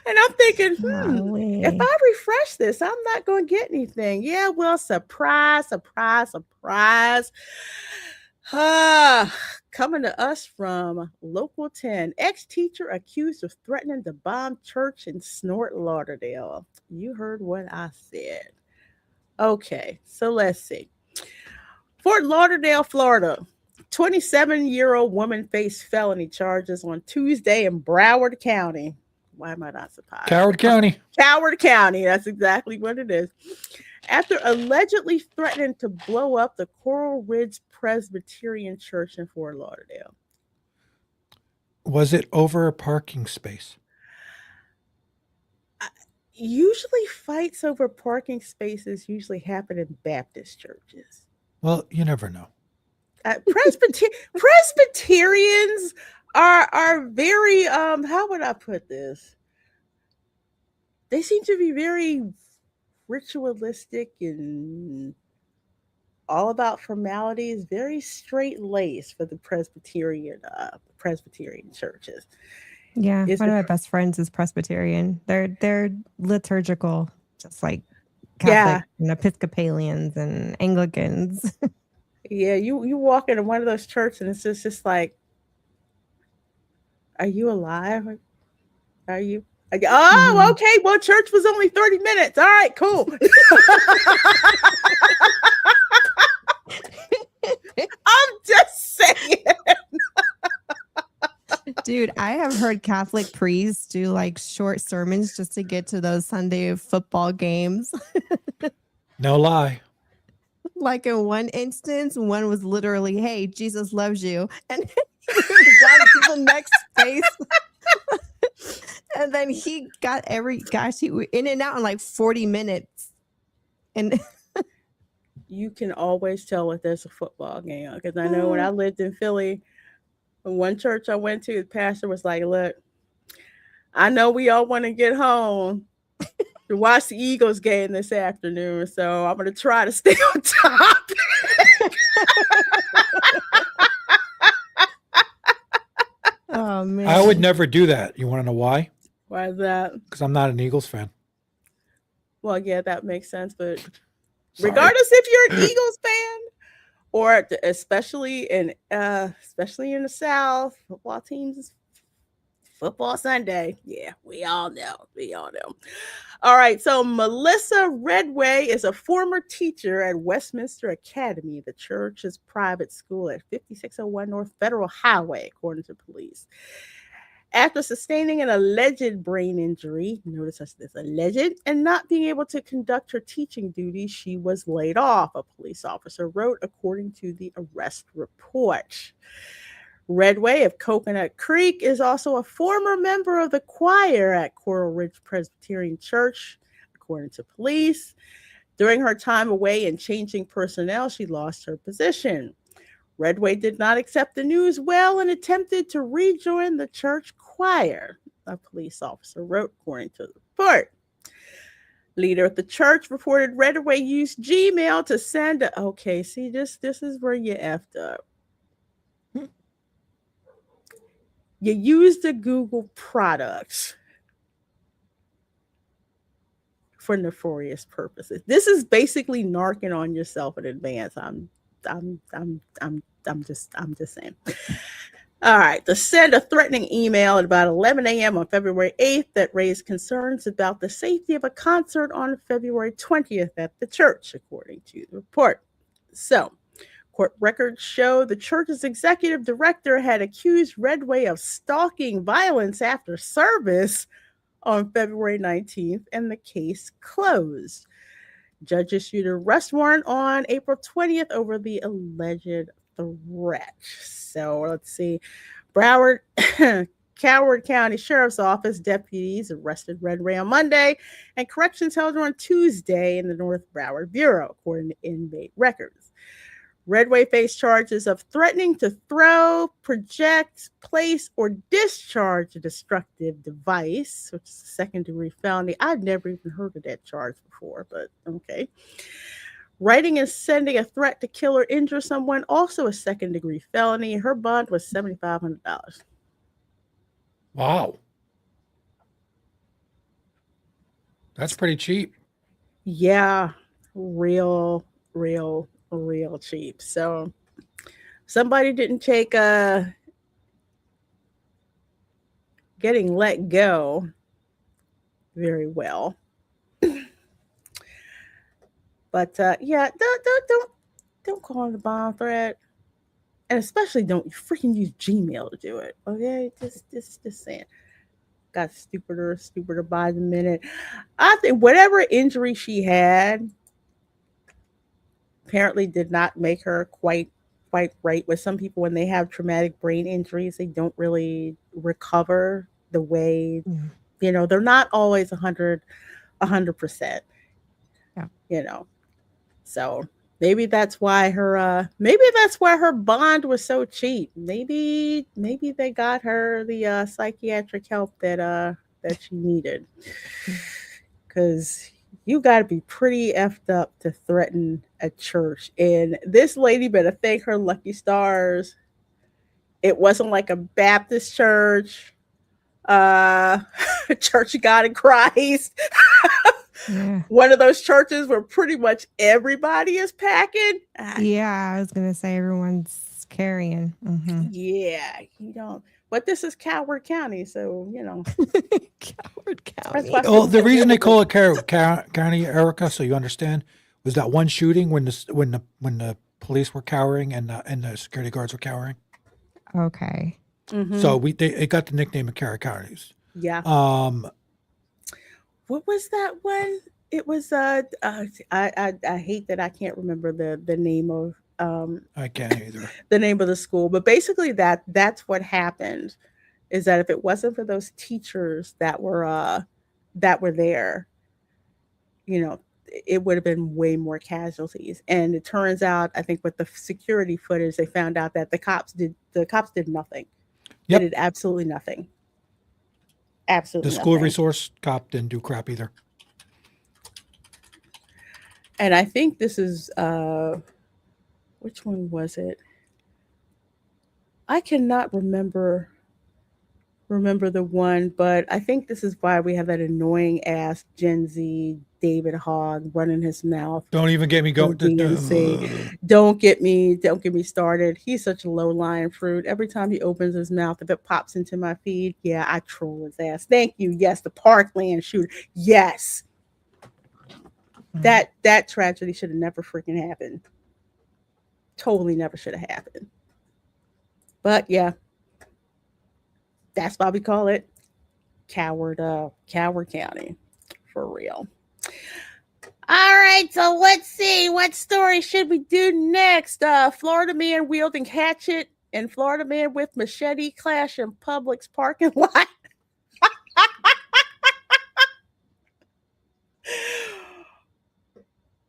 And I'm thinking, if Golly. I refresh this, I'm not going to get anything. Yeah, well, surprise, surprise, surprise. Coming to us from Local 10, ex-teacher accused of threatening to bomb church in Snort Lauderdale. You heard what I said. Okay, so let's see. Fort Lauderdale, Florida. 27-year-old woman faced felony charges on Tuesday in Broward County. Why am I not surprised? Coward County. Coward County. That's exactly what it is. After allegedly threatening to blow up the Coral Ridge Presbyterian Church in Fort Lauderdale. Was it over a parking space? Usually, fights over parking spaces usually happen in Baptist churches. Well, you never know. Presbyterians are very how would I put this? They seem to be very ritualistic and all about formalities, very straight laced for the Presbyterian churches. Yeah, Is one it? of my best friends is Presbyterian. They're liturgical, just like Yeah, Catholic and Episcopalians and Anglicans. yeah. You walk into one of those churches and it's just like, are you alive? Are you? Oh, Mhm. okay. Well, church was only 30 minutes. All right, cool. I'm just saying. Dude, I have heard Catholic priests do like short sermons just to get to those Sunday football games. No lie. Like in one instance, one was literally, "Hey, Jesus loves you," and he moved on to the next space. And then he got he in and out in like 40 minutes. And You can always tell if there's a football game because I know when I lived in Philly, one church I went to, the pastor was like, "Look, I know we all want to get home to watch the Eagles game this afternoon, so I'm going to try to stay on top." oh man. I would never do that. You want to know why? Why is that? Because I'm not an Eagles fan. Well, yeah, that makes sense. But Sorry. regardless if you're an Eagles fan or especially in the South, football teams, football Sunday. Yeah, we all know. We all know. All right. So Melissa Redway is a former teacher at Westminster Academy, the church's private school at 5601 North Federal Highway, according to police. After sustaining an alleged brain injury, notice this alleged, and not being able to conduct her teaching duties, she was laid off, a police officer wrote, according to the arrest report. Redway of Coconut Creek is also a former member of the choir at Coral Ridge Presbyterian Church, according to police. During her time away and changing personnel, she lost her position. Redway did not accept the news well and attempted to rejoin the church choir, a police officer wrote, according to the report. Leader of the church reported Redway used Gmail to send okay, see, this is where you effed up. You use the Google products for nefarious purposes. This is basically narking on yourself in advance. I'm just saying. All right, to send a threatening email at about 11 a.m. on February 8th that raised concerns about the safety of a concert on February 20th at the church, according to the report. So, court records show the church's executive director had accused Redway of stalking violence after service on February 19th, and the case closed. Judge issued an arrest warrant on April 20th over the alleged threat. So let's see. Broward, Coward County Sheriff's Office deputies arrested Red Ray on Monday, and corrections held her on Tuesday in the North Broward Bureau, according to inmate records. Redway faced charges of threatening to throw, project, place, or discharge a destructive device, which is a second-degree felony. I'd never even heard of that charge before, but okay. Writing and sending a threat to kill or injure someone, also a second-degree felony. Her bond was $7,500. Wow. That's pretty cheap. Yeah, real, real cheap. So somebody didn't take getting let go very well. But yeah, don't call it a bomb threat, and especially don't freaking use Gmail to do it. Okay, just saying. Got stupider by the minute. I think whatever injury she had apparently did not make her quite right. With some people, when they have traumatic brain injuries, they don't really recover the way, Mm. they're not always 100%. Yeah. You know, so maybe that's why her bond was so cheap. Maybe they got her the psychiatric help that she needed, Mm. because you got to be pretty effed up to threaten a church. And this lady better thank her lucky stars. It wasn't like a Baptist church, uh, Church of God in Christ. Yeah. One of those churches where pretty much everybody is packing. Yeah, I was gonna say everyone's carrying. Yeah, you don't. But this is Coward County, so Coward that's why County. Well, people the say reason they biblical. call it County, Erica, so you understand, was that one shooting when the police were cowering and the security guards were cowering. Okay. Mm-hmm. So it got the nickname of Carrot Counties. Yeah. Um, What was that one? It was I hate that I can't remember the name of I can't either. the name of the school, but basically that's what happened, is that if it wasn't for those teachers that were there, you know, it would have been way more casualties. And it turns out, I think with the security footage, they found out that the cops did nothing. They Yep, did absolutely nothing. the Absolutely school nothing. resource cop didn't do crap either. And I think this is which one was it? I cannot remember the one, but I think this is why we have that annoying ass Gen Z David Hogg running his mouth Don't even get me from going. DNC. Don't get me started. He's such a low lying fruit. Every time he opens his mouth, if it pops into my feed, yeah, I troll his ass. Thank you. Yes, the Parkland shooter. Yes, Mm. that tragedy should have never freaking happened. Totally never should have happened. But yeah, that's why we call it Coward County, for real. All right, so let's see, what story should we do next? Florida man wielding hatchet and Florida man with machete clash in Publix parking lot.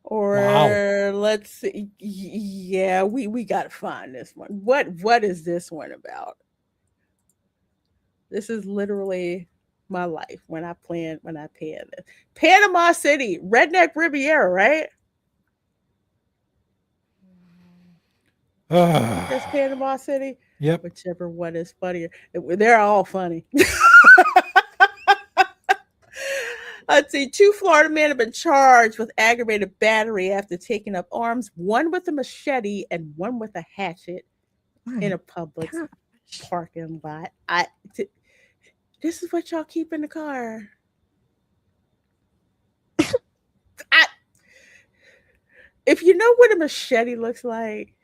Wow. Or let's see, yeah, we gotta find this one. What is this one about? This is literally my life when I pan this. Panama City, Redneck Riviera, right? Just Panama City, Yep. whichever one is funnier. They're all funny. Let's see. Two Florida men have been charged with aggravated battery after taking up arms, one with a machete and one with a hatchet in My a Publix gosh. parking lot. This is what y'all keep in the car. I, if you know what a machete looks like,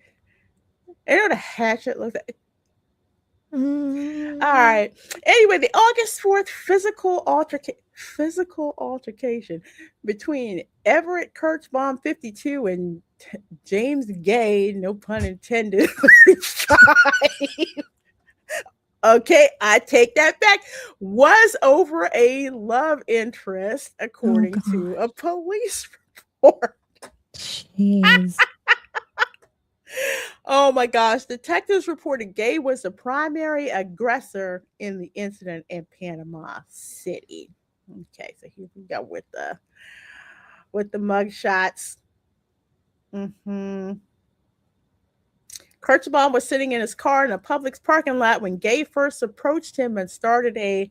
and what a hatchet looks like. All Mm. right. Anyway, the August 4th physical altercation. Physical altercation between Everett Kirschbaum, 52, and James Gay, no pun intended, 35. Okay, I take that back. Was over a love interest, Oh according to a gosh. police report. Jeez. Oh my gosh. Detectives reported Gay was the primary aggressor in the incident in Panama City. Okay, so here we go with the mug shots. Mm-hmm. Kirchbaum was sitting in his car in a Publix parking lot when Gay first approached him and started a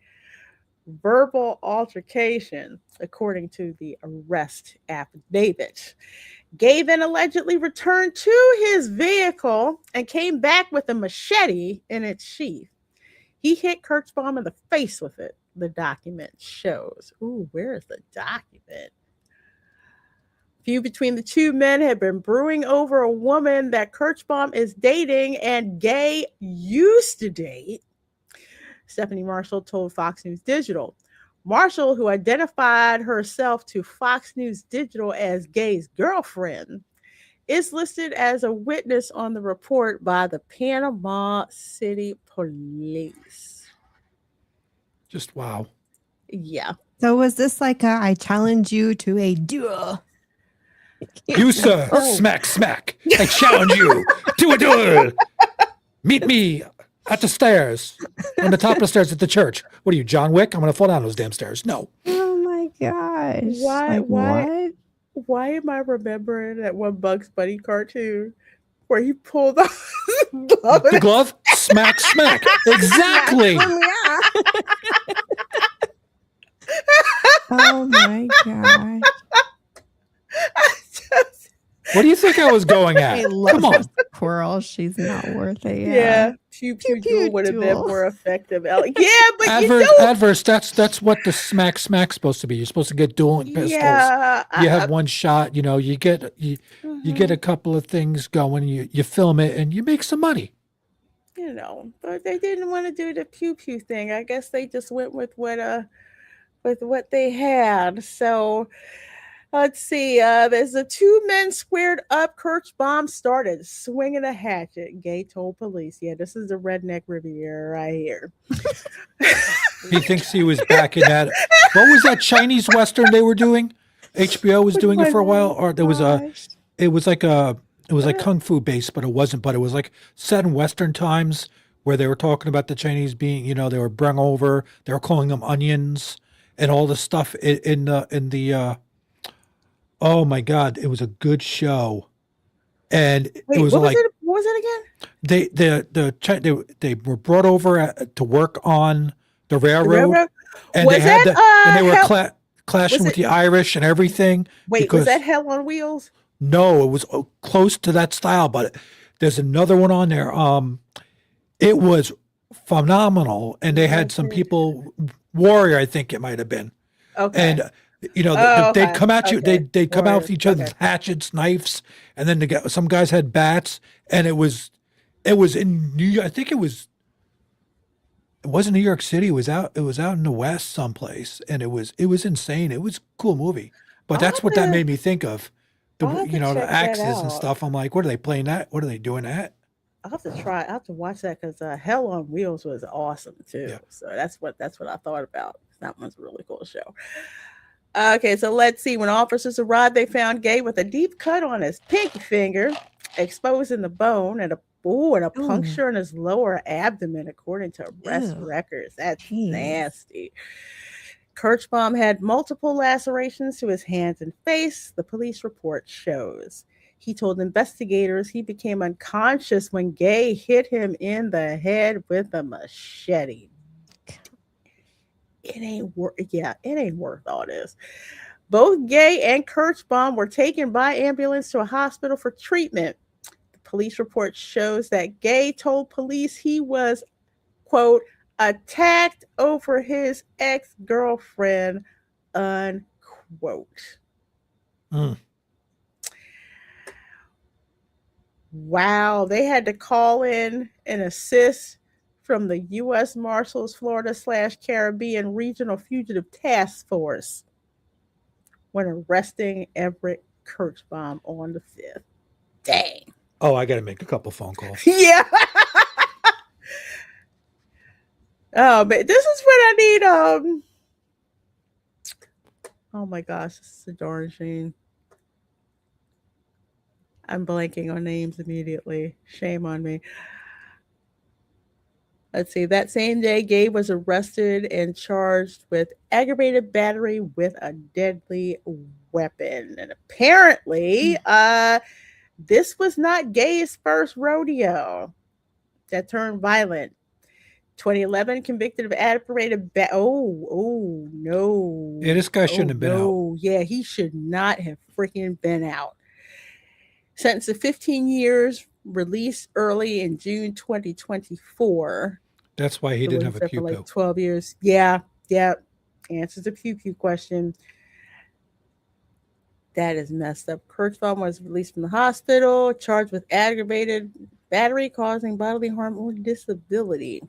verbal altercation, according to the arrest affidavit. Gay then allegedly returned to his vehicle and came back with a machete in its sheath. He hit Kirchbaum in the face with it, the document shows. Ooh, where is the document? Feud between the two men had been brewing over a woman that Kirchbaum is dating and Gay used to date. Stephanie Marshall told Fox News Digital. Marshall, who identified herself to Fox News Digital as Gay's girlfriend, is listed as a witness on the report by the Panama City Police. Just wow. Yeah. So was this like I challenge you to a duel? You, sir, Oh. smack, smack. I challenge you to a duel. Meet me at the stairs, on the top of the stairs at the church. What are you, John Wick? I'm going to fall down those damn stairs. No. Oh my gosh. Why Like why what? why am I remembering that one Bugs Bunny cartoon where he pulled off his glove? The glove? Smack, smack. Exactly. Yeah. Oh my gosh. What do you think I was going I at? love Come on. squirrel. She's not worth it. Yeah. Pew Pew pew pew duel would have been duel. more effective. Yeah, but Adverse. That's what the smack smack's supposed to be. You're supposed to get dueling pistols. Yeah. You have one shot. You know, you get a couple of things going. You film it and you make some money. But they didn't want to do the pew pew thing. I guess they just went with what they had. So let's see. There's the two men squared up. Kirschbaum started swinging a hatchet. Gay told police. Yeah, this is the redneck Riviera right here. He thinks he was back in that. What was that Chinese Western they were doing? HBO was doing it for a while, or there was a. Gosh. It was like kung fu based, but it wasn't. But it was like set in Western times where they were talking about the Chinese being, they were brung over. They were calling them onions and all the stuff in the. Oh my God! It was a good show, and Wait, it was what was like it? What was it again? they were brought over to work on the railroad, Railroad? and Was they had that and they were Hell? clashing Was with it? the Irish and everything. Wait, was Because that Hell on Wheels? no, it was close to that style, but there's another one on there. It was phenomenal, and they had some Okay. people, Warrior, I think it might have been, Okay. and Oh, they'd okay. come at you, Okay. they'd come out with Warriors. each other Okay. with hatchets, knives, and then some guys had bats, and it was in New York. I think it wasn't New York City. It was out in the West someplace, and it was insane. It was a cool movie, but I'll that's have what that to made me think of. I'll have to The check that axes and out. stuff. I'm like, what are they playing that? What are they doing that? I'll have to try. I'll have to watch that because Hell on Wheels was awesome too. Yeah. So that's what I thought about. That one's a really cool show. Okay, so let's see. When officers arrived, they found Gay with a deep cut on his pinky finger, exposing the bone, and a Ooh. puncture in his lower abdomen, according to arrest Ew. records. That's Jeez. nasty. Kirschbaum had multiple lacerations to his hands and face, the police report shows. He told investigators he became unconscious when Gay hit him in the head with a machete. It ain't worth all this. Both Gay and Kirschbaum were taken by ambulance to a hospital for treatment. The police report shows that Gay told police he was, quote, attacked over his ex-girlfriend, unquote. Mm. Wow, they had to call in and assist from the U.S. Marshals Florida slash Caribbean Regional Fugitive Task Force when arresting Everett Kirschbaum on the 5th. Dang. Oh, I got to make a couple phone calls. Yeah. Oh, but this is when I need oh my gosh, this is a darn shame. I'm blanking on names immediately. Shame on me. Let's see. That same day, Gabe was arrested and charged with aggravated battery with a deadly weapon. And apparently, this was not Gabe's first rodeo that turned violent. 2011, convicted of aggravated oh no. Yeah, this guy shouldn't Oh have been out. no. Yeah, he should not have freaking been out. Sentenced to 15 years, released early in June 2024. That's why he So didn't what have is a that for pew like pew. 12 years? Yeah, yeah. Answers the pew pew question. That is messed up. Kirchbaum was released from the hospital, charged with aggravated battery causing bodily harm or disability.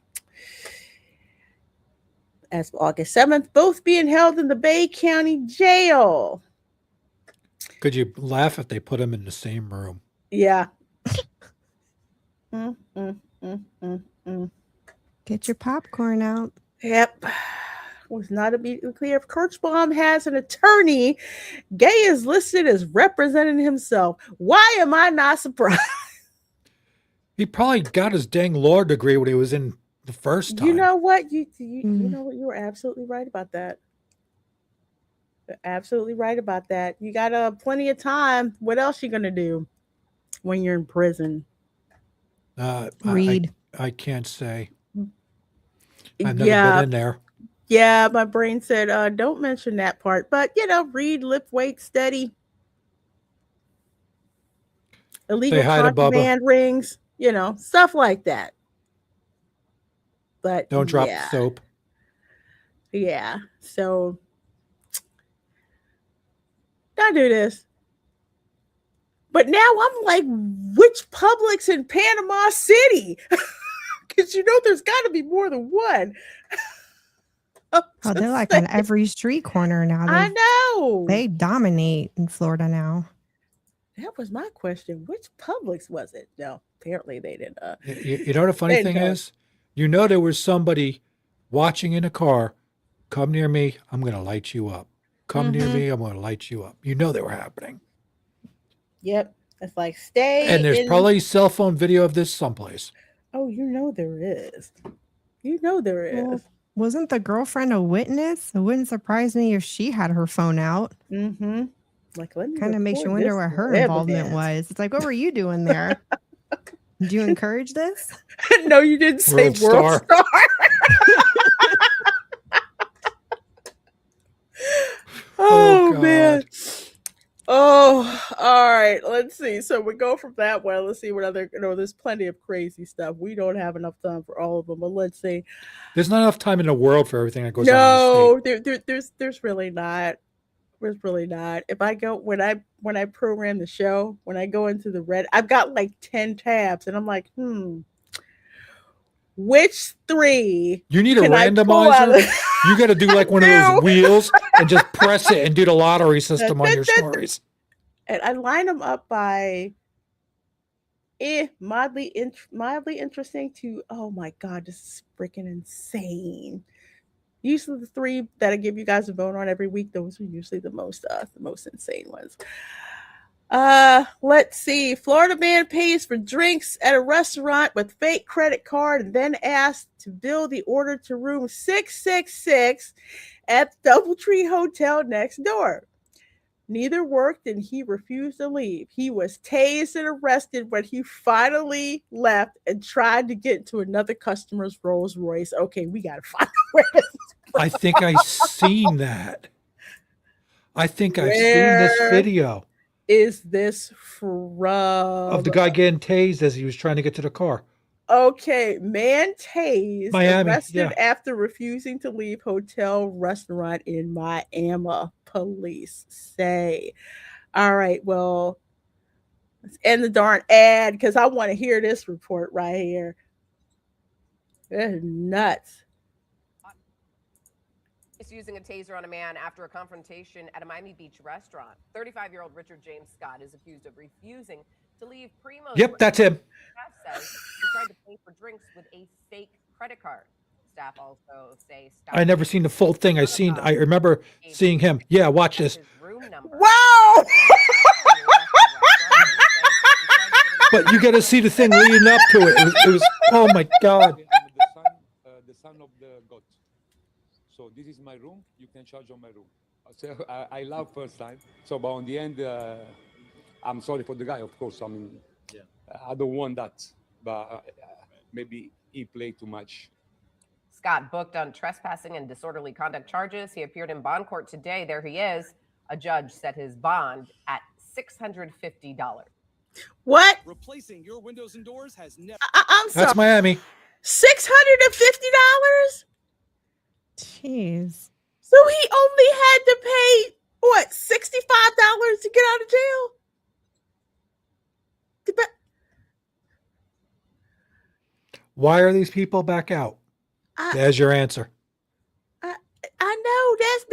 As of August 7th, both being held in the Bay County Jail. Could you laugh if they put him in the same room? Yeah. Mm, mm, mm, mm, mm. Get your popcorn out. Yep. Was not immediately clear if Kirchbaum has an attorney. Gay is listed as representing himself. Why am I not surprised? He probably got his dang law degree when he was in the first time. You know what? You know what? You were absolutely right about that. You're absolutely right about that. You got plenty of time. What else you gonna do when you're in prison? Read. I can't say. I've never been Yeah, in there. yeah. My brain said, don't mention that part. But read, lift weight, steady, Say illegal hi to Bubba. contraband rings. Stuff like that. But Don't drop the yeah, soap. yeah. So I do this. But now I'm like, which Publix in Panama City? Because there's got to be more than one. Oh, they're like on every street corner now. I know. They dominate in Florida now. That was my question. Which Publix was it? No, apparently they didn't. You know what the funny thing is? There was somebody watching in a car. Come near me, I'm going to light you up. Come near me, I'm going to light you up. They were happening. Yep. It's like stay. And there's probably cell phone video of this someplace. Oh, there is. There is. Well, wasn't the girlfriend a witness? It wouldn't surprise me if she had her phone out. Mm-hmm. Like, let me kind of makes you record wonder this what her for involvement evidence. was. It's like, what were you doing there? Did you encourage this? No, you didn't say World Star. Oh, man. Oh, all right. Let's see. So we go from that one. Let's see what other. There's plenty of crazy stuff. We don't have enough time for all of them, but let's see. There's not enough time in the world for everything that goes on in the state. There's really not. There's really not. If I go when I program the show, when I go into the red, I've got like 10 tabs, and I'm like, which 3? You need a randomizer. You got to do like one of those wheels and just press it and do the lottery system on your stories. And I line them up by mildly interesting to, oh my God, this is freaking insane. Usually the 3 that I give you guys a vote on every week, those are usually the most insane ones. Let's see. Florida man pays for drinks at a restaurant with fake credit card and then asked to bill the order to room 666 at the Doubletree Hotel next door. Neither worked and he refused to leave. He was tased and arrested when he finally left and tried to get into another customer's Rolls Royce. Okay, we got to find out where this is from. I think I've seen that. I've seen this video. Is this from? Of the guy getting tased as he was trying to get to the car. Okay, man tased, Miami, arrested after refusing to leave hotel restaurant in Miami, police say. All right, well, let's end the darn ad because I want to hear this report right here. It's nuts. Is using a taser on a man after a confrontation at a Miami Beach restaurant. 35-year-old Richard James Scott is accused of refusing to leave Primo's. Yep, that's him. Staff says he tried to pay for drinks with a fake credit card. Staff also say Scott I never seen the full thing. I remember seeing him. Yeah, watch this. his room number. Wow. But you got to see the thing leading up to it. It was oh my God. I'm the son of the God. So this is my room. You can charge on my room. So I love first time. So, but on the end, I'm sorry for the guy. Of course, I mean, I don't want that. But maybe he played too much. Scott booked on trespassing and disorderly conduct charges. He appeared in bond court today. There he is. A judge set his bond at $650. What? Replacing your windows and doors has never. I'm sorry. That's Miami. $650? Jeez. So he only had to pay what, $65 to get out of jail? Why are these people back out? There's your answer. I know. That's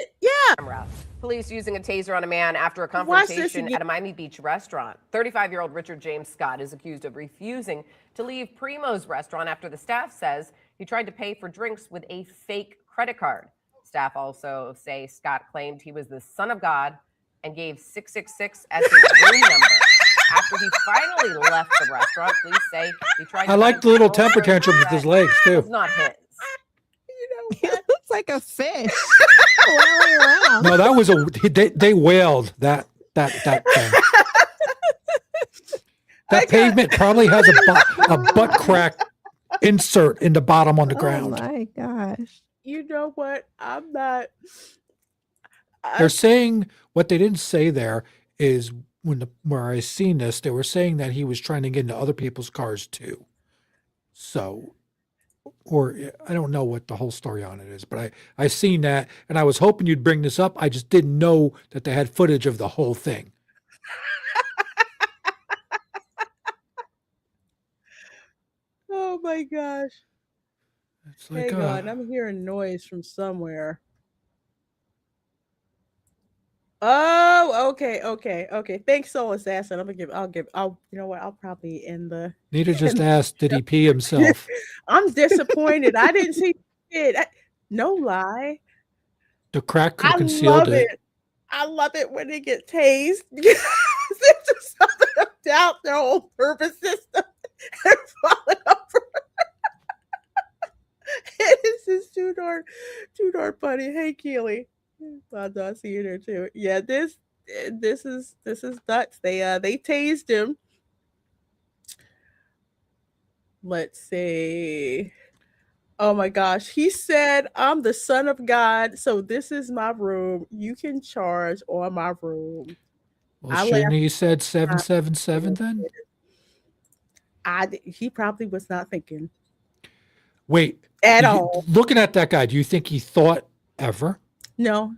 it. Yeah. Police using a taser on a man after a Watch this confrontation again. at a Miami Beach restaurant. 35-year-old Richard James Scott is accused of refusing to leave Primo's restaurant after the staff says he tried to pay for drinks with a fake credit card. Staff also say Scott claimed he was the son of God and gave 666 as his room number. After he finally left the restaurant, police say he tried to I like the little temper tantrum with his legs It too. was not his. He looks like a fish flailing around. No, that was they wailed that thing. That pavement probably has a butt crack insert in the bottom on the Oh ground. my gosh. You know what? I'm not. They're saying what they didn't say there is where I seen this, they were saying that he was trying to get into other people's cars too. So, or I don't know what the whole story on it is, but I seen that and I was hoping you'd bring this up. I just didn't know that they had footage of the whole thing. Oh my gosh. It's like, Hang on. I'm hearing noise from somewhere. Oh, okay. Thanks, Soul Assassin. I'll you know what? I'll probably end the. Nita just asked, did he pee himself? I'm disappointed. I didn't see it. No lie. The crack could I have concealed love it. it. I love it when they get tased. There's just something about their whole nervous system. They're falling over. This is too darn funny. Hey, Keely. I see you there too. Yeah, this is nuts. They tased him. Let's see. Oh my gosh. He said, I'm the son of God, so this is my room. You can charge on my room. Well, shouldn't he said 777 then? He probably was not thinking. Wait. At all. Looking at that guy, do you think he thought ever? No.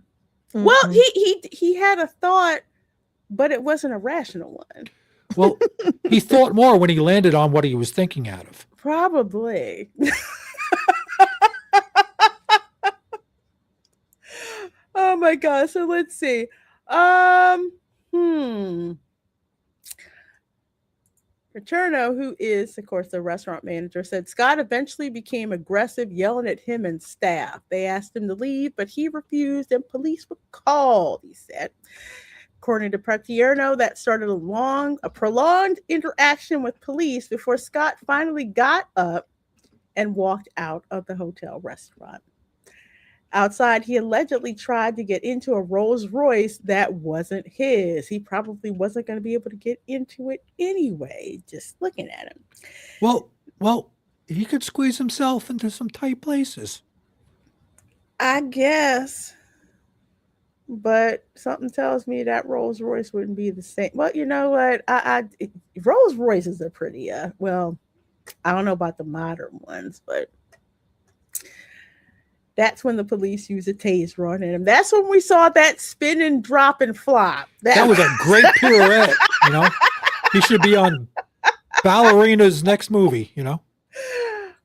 Mm-hmm. Well, he had a thought, but it wasn't a rational one. Well, he thought more when he landed on what he was thinking out of. Probably. Oh my gosh. So let's see. Paterno, who is, of course, the restaurant manager, said Scott eventually became aggressive, yelling at him and staff. They asked him to leave, but he refused, and police were called, he said. According to Paterno, that started a prolonged interaction with police before Scott finally got up and walked out of the hotel restaurant. Outside, he allegedly tried to get into a Rolls Royce that wasn't his. He probably wasn't going to be able to get into it anyway, just looking at him. Well, he could squeeze himself into some tight places. I guess. But something tells me that Rolls Royce wouldn't be the same. Well, you know what? Rolls Royces are pretty, well, I don't know about the modern ones, but that's when the police use a taser on him. That's when we saw that spin and drop and flop. That was a great pirouette, you know? He should be on Ballerina's next movie, you know?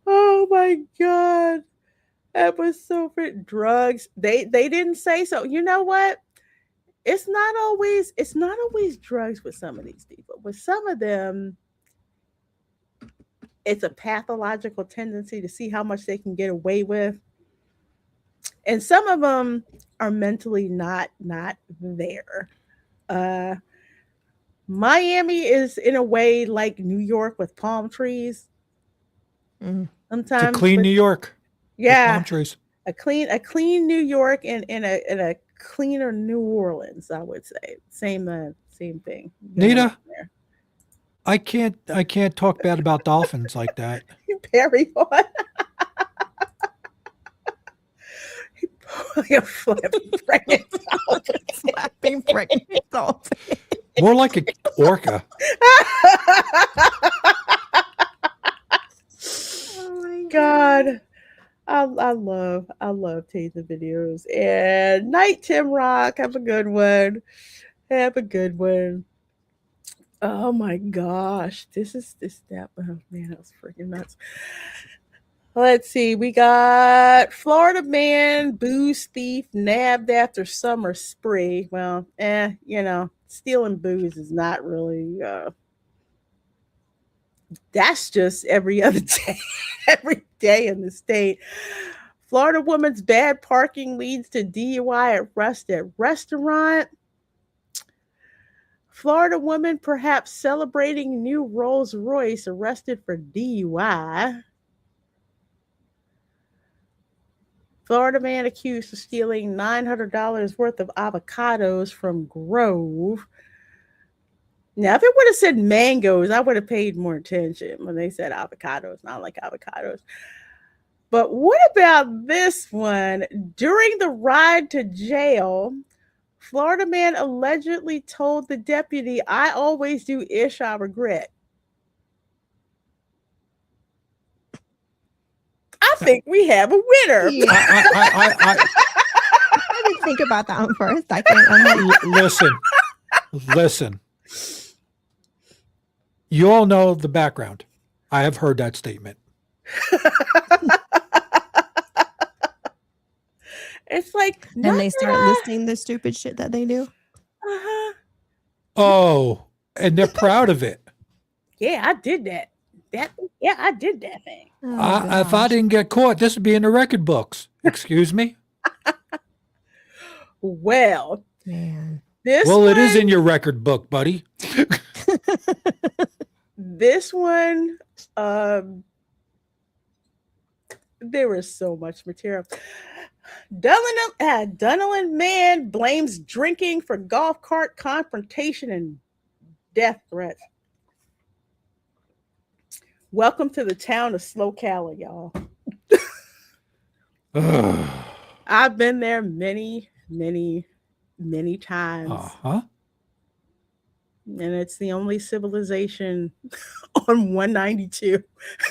Oh Oh my God. That was so fit. Drugs. They didn't say so. You know what? It's not always drugs with some of these people. With some of them, it's a pathological tendency to see how much they can get away with. And some of them are mentally not there. Uh Miami is in a way like New York with palm trees. Mm. It's a Sometimes clean with New York with yeah, palm trees. a clean New York and a cleaner New Orleans, I would say. Same thing going on Nita, there. I can't talk bad about dolphins like that. Barry on. You flip pregnant. Slapping pregnant dolphin. More like a orca. Oh my God. I love taking videos. And night, Tim Rock. Have a good one. Have a good one. Oh my gosh. This that oh man, that was freaking nuts. Let's see. We got Florida man, booze thief, nabbed after summer spree. Well, stealing booze is not really that's just every other day, every day in the state. Florida woman's bad parking leads to DUI arrest at restaurant. Florida woman perhaps celebrating new Rolls Royce arrested for DUI. Florida man accused of stealing $900 worth of avocados from Grove. Now, if it would have said mangoes, I would have paid more attention when they said avocados. Not like avocados. But what about this one? During the ride to jail, Florida man allegedly told the deputy, "I always do ish I regret." I think we have a winner. Yeah, I didn't think about that one for a second. I'm like, Listen. You all know the background. I have heard that statement. It's like, and they start listing the stupid shit that they do. Uh-huh. Oh, and they're proud of it. Yeah, I did that. I did that thing. Oh, If I gosh. didn't get caught, this would be in the record books. Excuse me? Well, Man. It is in your record book, buddy. This one, there was so much material. Dunelin man blames drinking for golf cart confrontation and death threats. Welcome to the town of Slow Cali, y'all. I've been there many, many, many times. Uh-huh. And it's the only civilization on 192,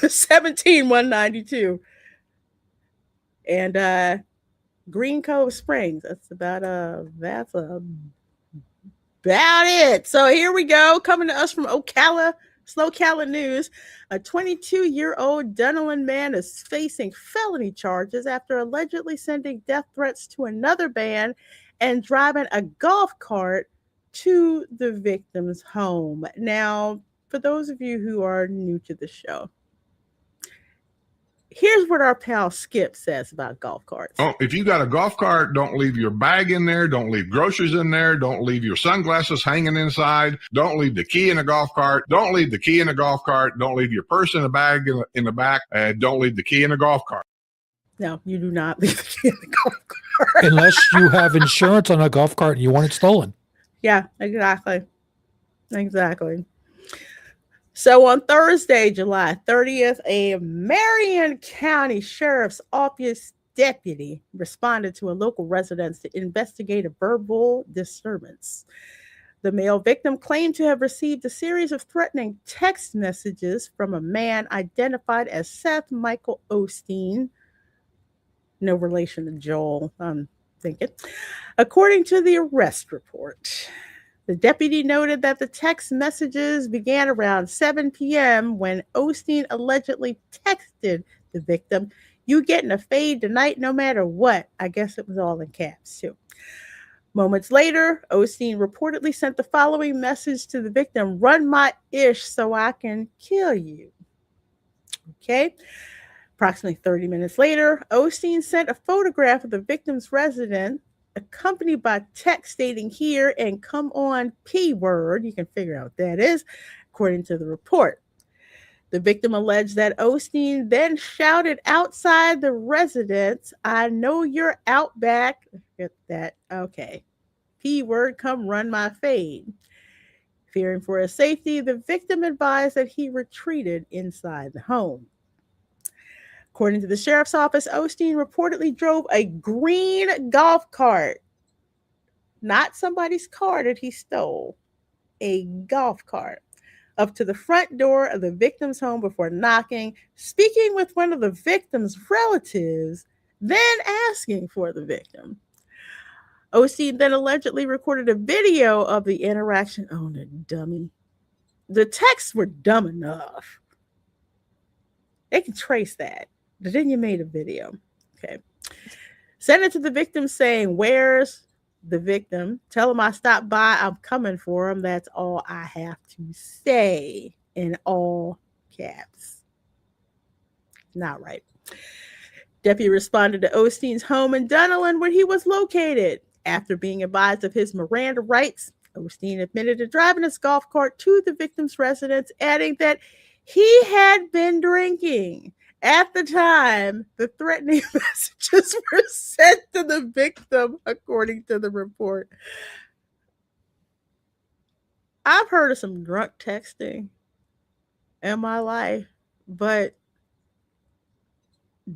17192. And Green Cove Springs. That's about it. So here we go. Coming to us from Ocala, Slow Cali News. A 22-year-old Dunelin man is facing felony charges after allegedly sending death threats to another man and driving a golf cart to the victim's home. Now, for those of you who are new to the show, here's what our pal Skip says about golf carts. Oh, if you got a golf cart, don't leave your bag in there. Don't leave groceries in there. Don't leave your sunglasses hanging inside. Don't leave the key in the golf cart. Don't leave the key in the golf cart. Don't leave your purse in the bag in the back. And don't leave the key in the golf cart. No, you do not leave the key in the golf cart. Unless you have insurance on a golf cart and you want it stolen. Yeah, exactly. So on Thursday, July 30th, a Marion County Sheriff's Office deputy responded to a local residence to investigate a verbal disturbance. The male victim claimed to have received a series of threatening text messages from a man identified as Seth Michael Osteen. No relation to Joel, I'm thinking. According to the arrest report, the deputy noted that the text messages began around 7 p.m. when Osteen allegedly texted the victim. You getting a fade tonight no matter what. I guess it was all in caps, too. Moments later, Osteen reportedly sent the following message to the victim: run my ish so I can kill you. Okay. Approximately 30 minutes later, Osteen sent a photograph of the victim's residence, accompanied by text stating here and come on P word. You can figure out what that is, according to the report. The victim alleged that Osteen then shouted outside the residence, I know you're out back. Get that. Okay. P word, come run my fade. Fearing for his safety, the victim advised that he retreated inside the home. According to the sheriff's office, Osteen reportedly drove a green golf cart, not somebody's car that he stole, a golf cart, up to the front door of the victim's home before knocking, speaking with one of the victim's relatives, then asking for the victim. Osteen then allegedly recorded a video of the interaction. Oh, the dummy. The texts were dumb enough. They can trace that. But then you made a video. Okay. Send it to the victim saying, where's the victim? Tell him I stopped by. I'm coming for him. That's all I have to say, in all caps. Not right. Deputy responded to Osteen's home in Dunellen where he was located. After being advised of his Miranda rights, Osteen admitted to driving his golf cart to the victim's residence, adding that he had been drinking. At the time, the threatening messages were sent to the victim, according to the report. I've heard of some drunk texting in my life, but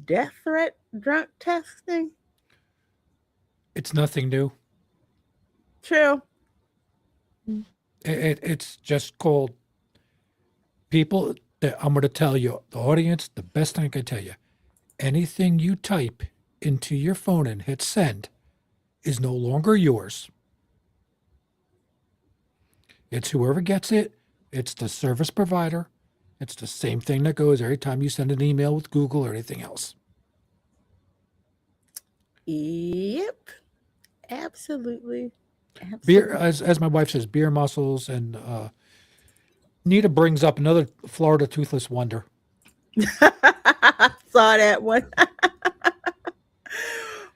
death threat drunk texting? It's nothing new. True. It's just called people. I'm going to tell you, the audience, the best thing I can tell you, anything you type into your phone and hit send is no longer yours. It's whoever gets it. It's the service provider. It's the same thing that goes every time you send an email with Google or anything else. Yep. Absolutely. Beer, as my wife says, beer muscles, and Nita brings up another Florida toothless wonder. Saw that one.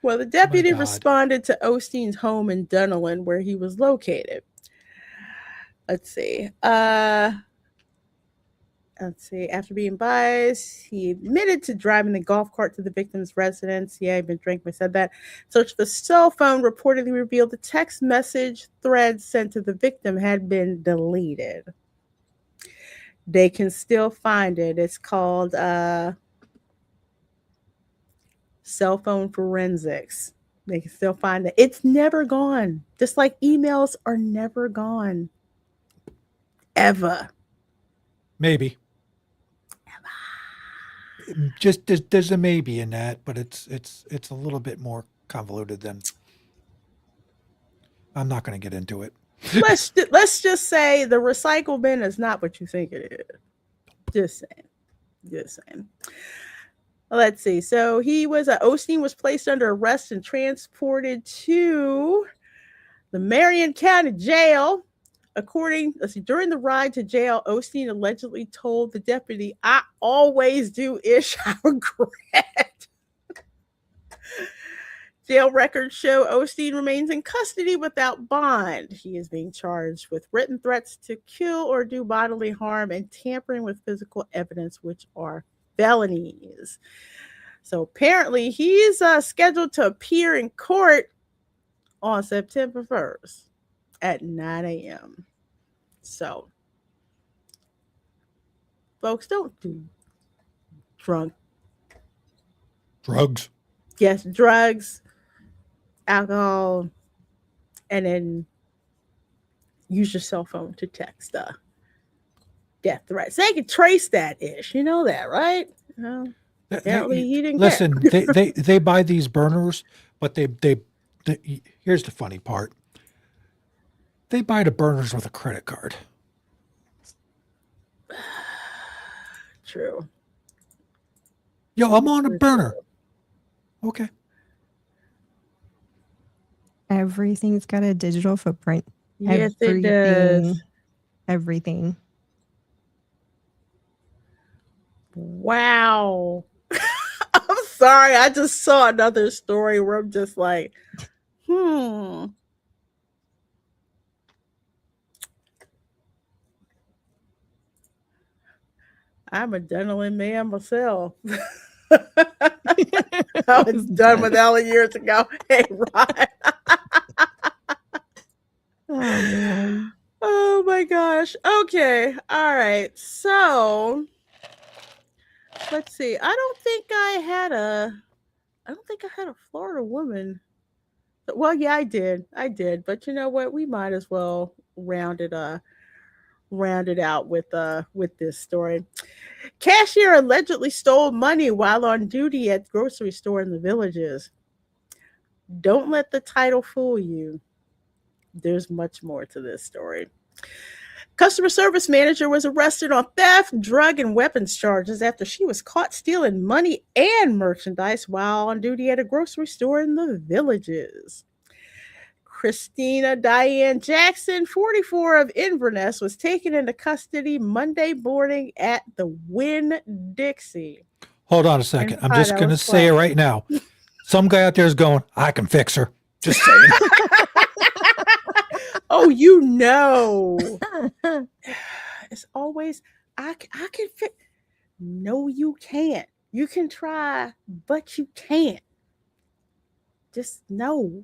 Well, the deputy God. responded to Osteen's home in Dunellen where he was located. Let's see. After being biased, he admitted to driving the golf cart to the victim's residence. Yeah, he'd been drinking. We said that. Search the cell phone reportedly revealed the text message thread sent to the victim had been deleted. They can still find it. It's called cell phone forensics. They can still find it. It's never gone. Just like emails are never gone. Ever. Maybe. Just there's a maybe in that, but it's a little bit more convoluted than. I'm not going to get into it. Let's just say the recycle bin is not what you think it is. Just saying. Let's see. So Osteen was placed under arrest and transported to the Marion County Jail. During the ride to jail, Osteen allegedly told the deputy, I always do ish I regret. Jail records show Osteen remains in custody without bond. He is being charged with written threats to kill or do bodily harm and tampering with physical evidence, which are felonies. So apparently he's scheduled to appear in court on September 1st. At 9 a.m. So, folks, don't do drugs, alcohol, and then use your cell phone to text death threats. They can trace that ish. You know that, right? Apparently he didn't listen. care. they buy these burners, but they here's the funny part. They buy the burners with a credit card. True. Yo, I'm on a For burner. sure. Okay. Everything's got a digital footprint. Yes, it does. Everything. Wow. I'm sorry. I just saw another story where I'm just like, hmm. I'm a gentleman man myself. I was Was done with done. Ella years ago. Hey, Ron. Oh man. Oh my gosh. Okay. All right. So let's see. I don't think I had a Florida woman. Well, yeah, I did. I did. But you know what? We might as well round it out with this story. Cashier allegedly stole money while on duty at grocery store in the Villages. Don't let the title fool you. There's much more to this story. Customer service manager was arrested on theft, drug, and weapons charges after she was caught stealing money and merchandise while on duty at a grocery store in the Villages. Christina Diane Jackson, 44 of Inverness, was taken into custody Monday morning at the Winn Dixie Hold on a in second. I'm just going to Pinellas say it Park. right now. Some guy out there is going, I can fix her. Just saying. Oh, you know. It's always, I can fit. No, you can't. You can try, but you can't. Just no.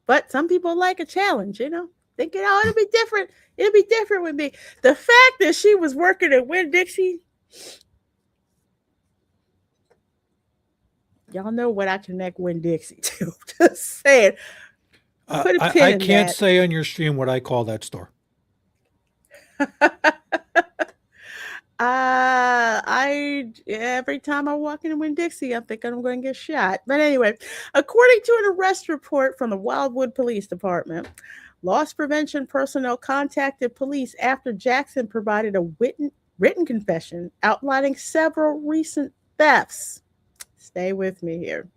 But some people like a challenge, you know? Thinking, oh, it'll be different. It'll be different with me. The fact that she was working at Winn Dixie, y'all know what I connect Winn Dixie to. Just saying. Put a pin I in can't that. say on your stream what I call that store. I every time I walk into Winn Dixie, I'm thinking I'm going to get shot. But anyway, according to an arrest report from the Wildwood Police Department, loss prevention personnel contacted police after Jackson provided a written confession outlining several recent thefts. Stay with me here.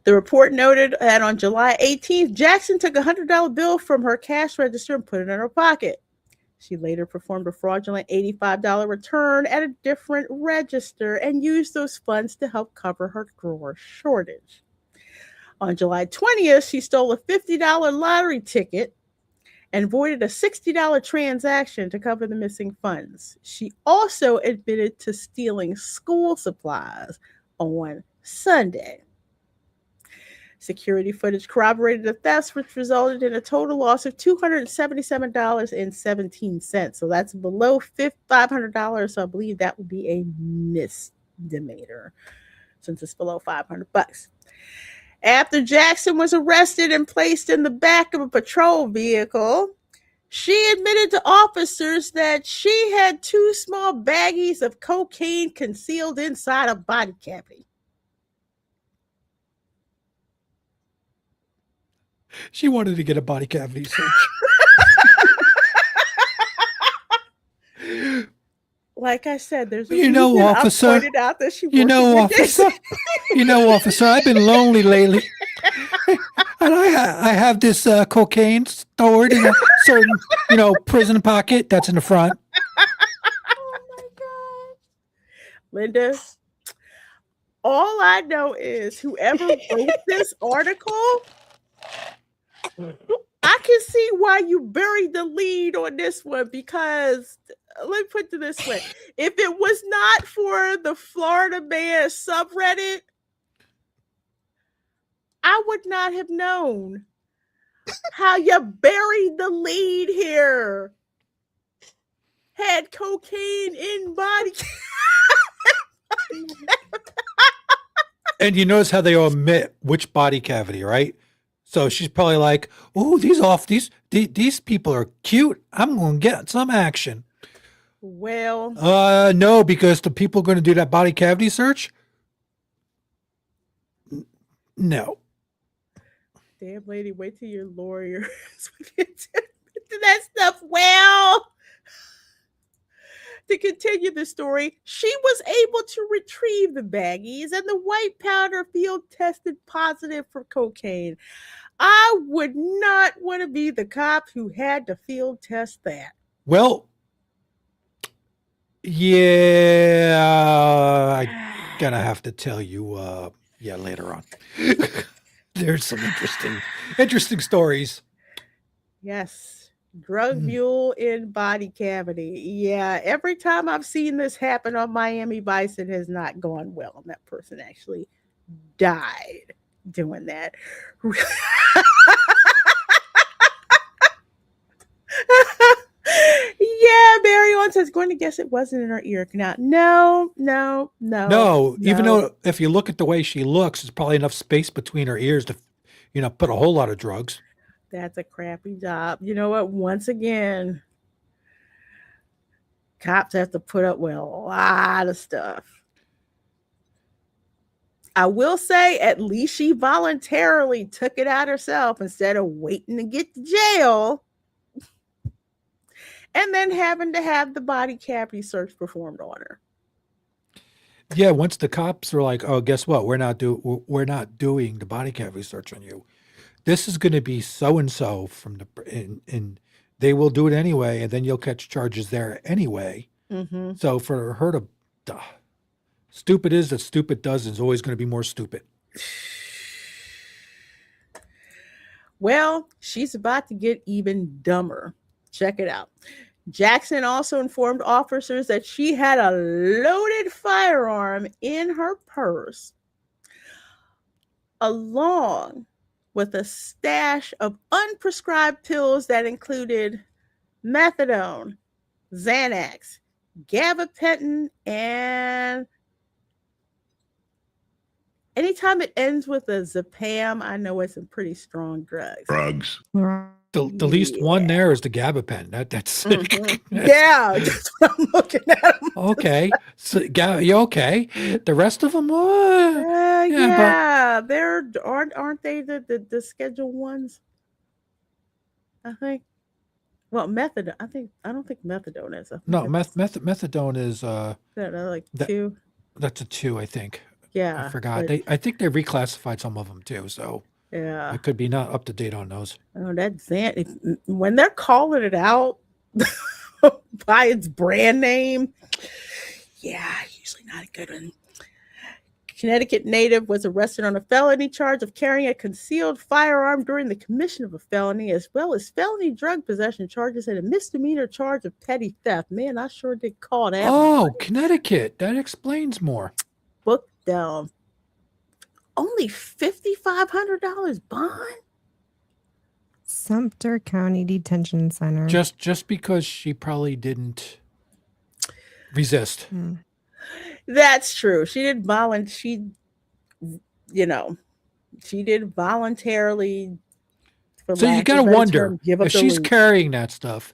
The report noted that on July 18th, Jackson took a $100 bill from her cash register and put it in her pocket. She later performed a fraudulent $85 return at a different register and used those funds to help cover her drawer shortage. On July 20th, she stole a $50 lottery ticket and voided a $60 transaction to cover the missing funds. She also admitted to stealing school supplies on Sunday. Security footage corroborated the thefts, which resulted in a total loss of $277.17. So that's below $500. So I believe that would be a misdemeanor since it's below $500. After Jackson was arrested and placed in the back of a patrol vehicle, she admitted to officers that she had two small baggies of cocaine concealed inside a body cavity. She wanted to get a body cavity search. Like I said, there's a You reason know, I officer. pointed out that she You worked know, with this. officer. You know, officer, I've been lonely lately. And I have this cocaine stored in a certain, prison pocket that's in the front. Oh my god. Linda, all I know is whoever wrote this article, I can see why you buried the lead on this one because let me put it this way. If it was not for the Florida Man subreddit, I would not have known how you buried the lead here. Had cocaine in body. And you notice how they omit which body cavity, right? So she's probably like, "Oh, these people are cute. I'm going to get some action." Well, No, because the people going to do that body cavity search. No. damn lady, wait till your lawyer is to that stuff. Well, To continue the story, she was able to retrieve the baggies and the white powder field tested positive for cocaine. I would not want to be the cop who had to field test that. Well, yeah, I'm gonna have to tell you, yeah, later on. There's some interesting stories. Yes. Drug Mm. mule in body cavity. Yeah, every time I've seen this happen on Miami Vice, it has not gone well. And that person actually died doing that. Yeah, Barry on says, going to guess it wasn't in her ear canal. No, no, no. No, even no. though if you look at the way she looks, there's probably enough space between her ears to, put a whole lot of drugs. That's a crappy job. You know what? Once again, cops have to put up with a lot of stuff. I will say, at least she voluntarily took it out herself instead of waiting to get to jail and then having to have the body cavity search performed on her. Yeah, once the cops are like, "Oh, guess what? We're not doing the body cavity search on you. This is going to be so and so from and they will do it anyway, and then you'll catch charges there anyway." Mm-hmm. So for her to, stupid is that stupid does is always going to be more stupid. Well, she's about to get even dumber. Check it out. Jackson also informed officers that she had a loaded firearm in her purse, along with a stash of unprescribed pills that included methadone, Xanax, gabapentin, and anytime it ends with a Zapam, I know it's some pretty strong drugs. The least one there is the gabapentin. That's Yeah, that's what I'm looking at. okay. So, you okay? The rest of them, Yeah, they're aren't they the schedule ones? I think. Well, methadone. I don't think methadone is. No, methadone is like that- 2. that's a 2, I think. Yeah, I forgot. I think they reclassified some of them too, so yeah. I could be not up to date on those. Oh, that's when they're calling it out by its brand name. Yeah, usually not a good one. Connecticut native was arrested on a felony charge of carrying a concealed firearm during the commission of a felony, as well as felony drug possession charges and a misdemeanor charge of petty theft. Man, I sure did call that. Oh, Connecticut. That explains more. Book down. Only $5,500 bond. Sumter County Detention Center. Just because she probably didn't resist. That's true. She did she did voluntarily. So you got to wonder if she's carrying that stuff,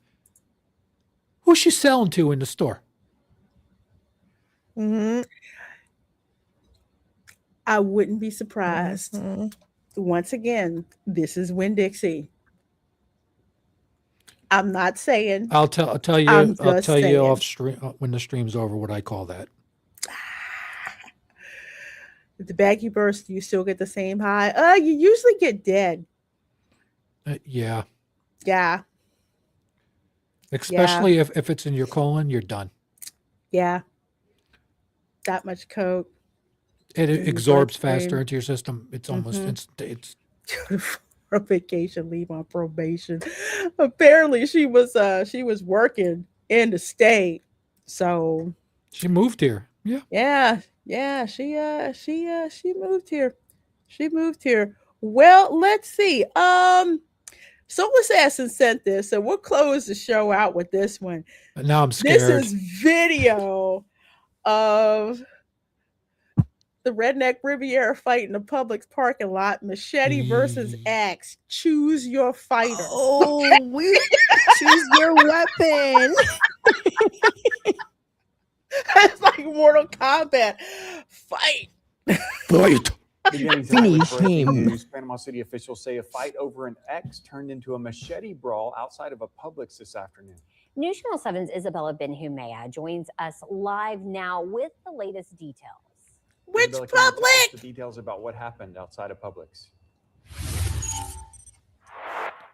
who's she selling to in the store? Mm-hmm. I wouldn't be surprised. Mm-hmm. Once again, this is Winn-Dixie. I'm not saying. I'll tell you off stream when the stream's over what I call that. The baggy burst, you still get the same high. You usually get dead. Yeah. Yeah. Especially if it's in your colon, you're done. Yeah. That much coke. It absorbs faster into your system. It's almost it's for vacation, leave on probation. Apparently she was working in the state. So she moved here. Yeah. Yeah, she moved here. She moved here. Well, let's see. Soul Assassin sent this, so we'll close the show out with this one. Now I'm scared. This is video of the Redneck Riviera fight in the Publix parking lot. Machete versus axe. Choose your fighter. Oh, we choose your weapon. It's like Mortal Kombat. Fight. Beginning Finish tonight with breaking him. news, Panama City officials say a fight over an X turned into a machete brawl outside of a Publix this afternoon. News Channel 7's Isabella Ben Humea joins us live now with the latest details. Which Isabella, can you tell us Publix? the details about what happened outside of Publix?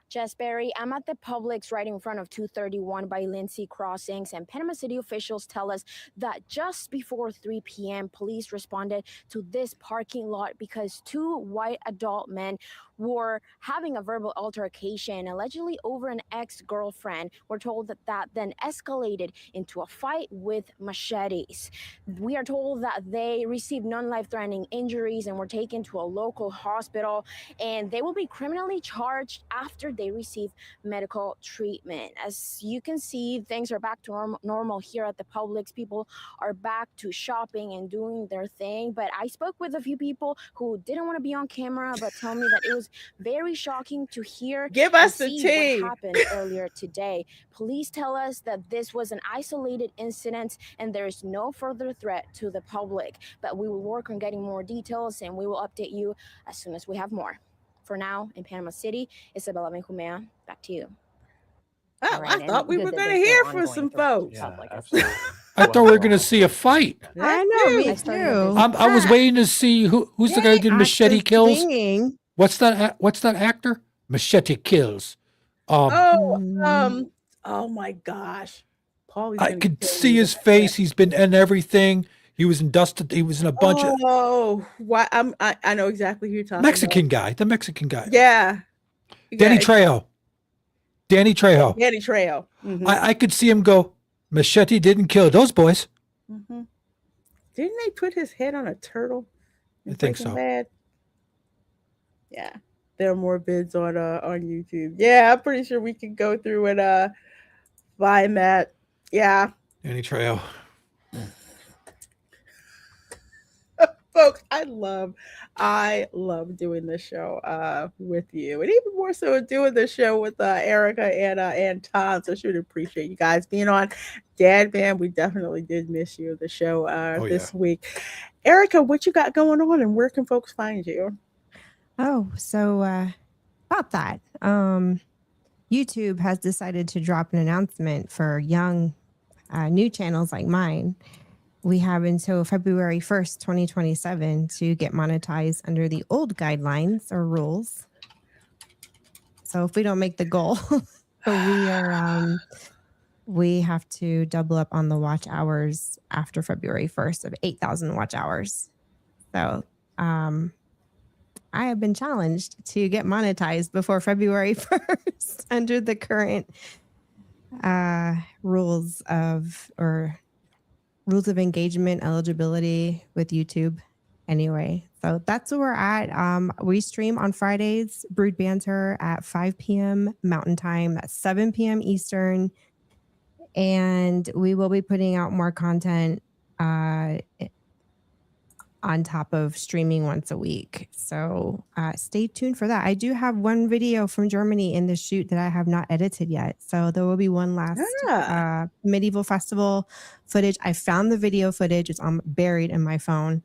Jess Berry, I'm at the Publix right in front of 231 by Lindsay Crossings, and Panama City officials tell us that just before 3 p.m., police responded to this parking lot because two white adult men were having a verbal altercation, allegedly over an ex-girlfriend. We're told that then escalated into a fight with machetes. We are told that they received non-life-threatening injuries and were taken to a local hospital, and they will be criminally charged after they receive medical treatment. As you can see, things are back to normal here at the Publix. People are back to shopping and doing their thing. But I spoke with a few people who didn't want to be on camera, but tell me that it was very shocking to hear Give and us the see tea. what happened earlier today. Police tell us that this was an isolated incident and there is no further threat to the public. But we will work on getting more details and we will update you as soon as we have more. For now, in Panama City, Isabella Benjumea, back to you. Oh, Right, I thought we and were good going that to there's no hear from ongoing some threat to folks. the Yeah, public. absolutely. I thought we were going to see a fight. I know, me I started too. with I was waiting to see who's the guy who did Machete Axis Kills. swinging. What's that actor? Machete Kills. Oh, Mm. oh my gosh. Paulie's I gonna could kill see me his with face. that. He's been in everything. He was in Dusted. He was in a bunch of Oh, why? I know exactly who you're talking Mexican about. guy. The Mexican guy. Yeah. Danny Yeah, Trejo. Danny Trejo. Danny Trejo. Mm-hmm. I could see him go, Machete didn't kill those boys. Mm-hmm. Didn't they put his head on a turtle? in I think Breaking so. Bad? Yeah. There are more vids on YouTube. Yeah, I'm pretty sure we can go through and find that. Yeah. Danny Trejo. Folks, I love doing this show with you, and even more so doing this show with Erica and Tom. So should appreciate you guys being on. Dad, man, we definitely did miss you the show this week. Erica, what you got going on, and where can folks find you? Oh, so about that. YouTube has decided to drop an announcement for young new channels like mine. We have until February 1st, 2027 to get monetized under the old guidelines or rules. So if we don't make the goal, we have to double up on the watch hours after February 1st of 8,000 watch hours. So I have been challenged to get monetized before February 1st under the current rules of engagement eligibility with YouTube. Anyway, so that's where we're at. We stream on Fridays, Brood Banter at 5 p.m. Mountain Time. That's 7 p.m. Eastern. And we will be putting out more content on top of streaming once a week. So stay tuned for that. I do have one video from Germany in the shoot that I have not edited yet. So there will be one last medieval festival footage. I found the video footage. It's buried in my phone.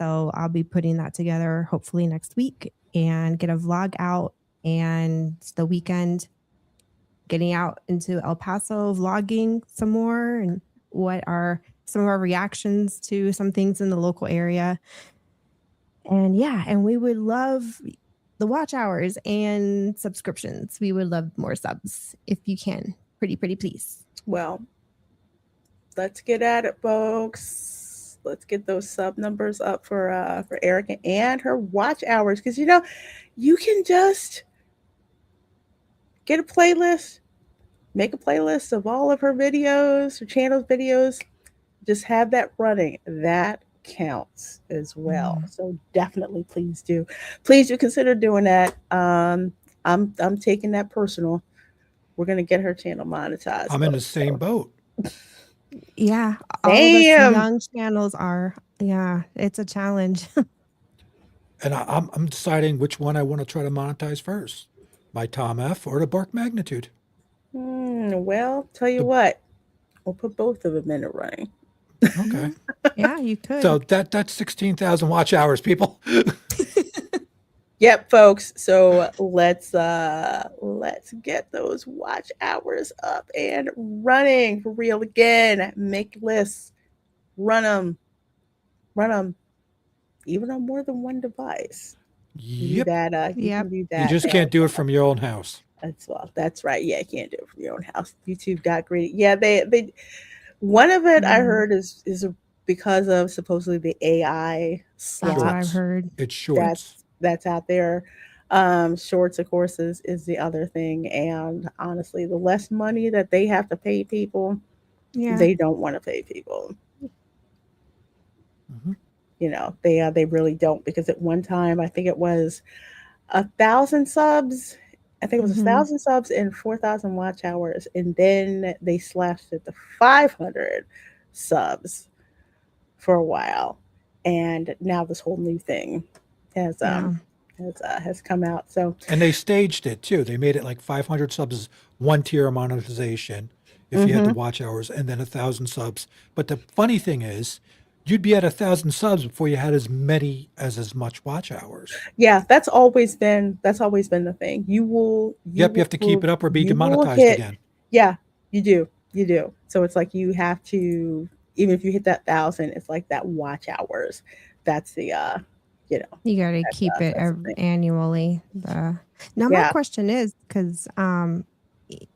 So I'll be putting that together hopefully next week and get a vlog out, and the weekend getting out into El Paso, vlogging some more, and what are some of our reactions to some things in the local area. And yeah, and we would love the watch hours and subscriptions. We would love more subs if you can. Pretty please. Well, let's get at it, folks. Let's get those sub numbers up for Erica and her watch hours, because you can just get a playlist, make a playlist of all of her videos, her channel's videos. Just have that running. That counts as well. So definitely please do consider doing that. I'm taking that personal. We're gonna get her channel monetized. I'm in the same boat. Yeah, all of us young channels are. Yeah, it's a challenge. And I'm deciding which one I want to try to monetize first, my Tom F or the Bark Magnitude. Well, tell you what, we'll put both of them in the running. Okay. Yeah, you could. So that's 16,000 watch hours, people. Yep, folks. So let's get those watch hours up and running for real again. Make lists, run them, run them, even on more than one device. Do Yep. that. You Yep. can do You that just as can't do it from your own house. well. That's right. Yeah, you can't do it from your own house. YouTube got greedy. Yeah, they one of it I Mhm. heard is because of supposedly the AI That's what I've slot Shorts. heard. It's shorts. that's out there. Shorts, of course, is the other thing. And honestly, the less money that they have to pay people, Yeah. they don't want to pay people. Hmm. They really don't, because at one time I think it was 1,000 subs. I think it was a Mhm. thousand subs and 4,000 watch hours, and then they slashed it to 500 subs for a while, and now this whole new thing has Yeah. has come out. So, And they staged it too. They made it like 500 subs is one tier of monetization if you had the hmm watch hours, and then 1,000 subs. But the funny thing is, you'd be at 1,000 subs before you had as much watch hours. yeah, that's always been the thing. Yep, you have to keep it up or be you will demonetized hit. again. Yeah, you do. So it's like you have to, even if you hit that thousand, it's like that watch hours. That's the you know You got to keep it that's the thing. annually. Now my Yeah. question is, because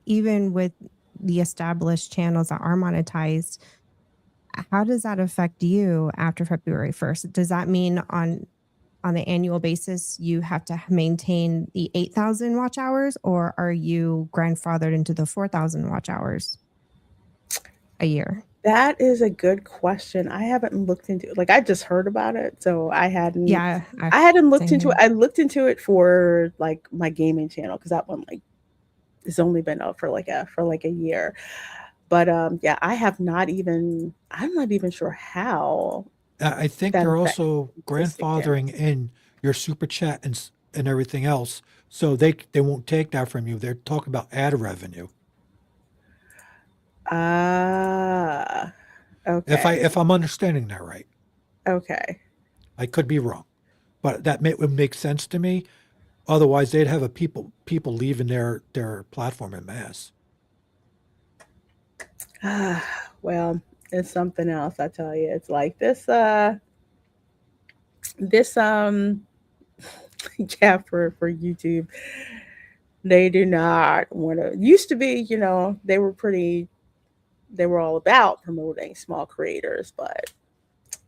even with the established channels that are monetized, how does that affect you after February 1st? Does that mean on the annual basis you have to maintain the 8,000 watch hours, or are you grandfathered into the 4,000 watch hours a year? That is a good question. I haven't looked into it. Like, I just heard about it, so Yeah, I hadn't looked same into it. here. I looked into it for like my gaming channel, because that one like it's only been out for like a year. But yeah, I'm not even sure how I think that they're affects also existing channels. grandfathering in your super chat and everything else, so they won't take that from you. They're talking about ad revenue. Ah, If okay. I'm understanding that right, Okay. I could be wrong, but would make sense to me. Otherwise, they'd have a people leaving their platform in mass. Well, it's something else, I tell you. It's like this yeah, for YouTube. They do not want to. Used to be, they were all about promoting small creators, but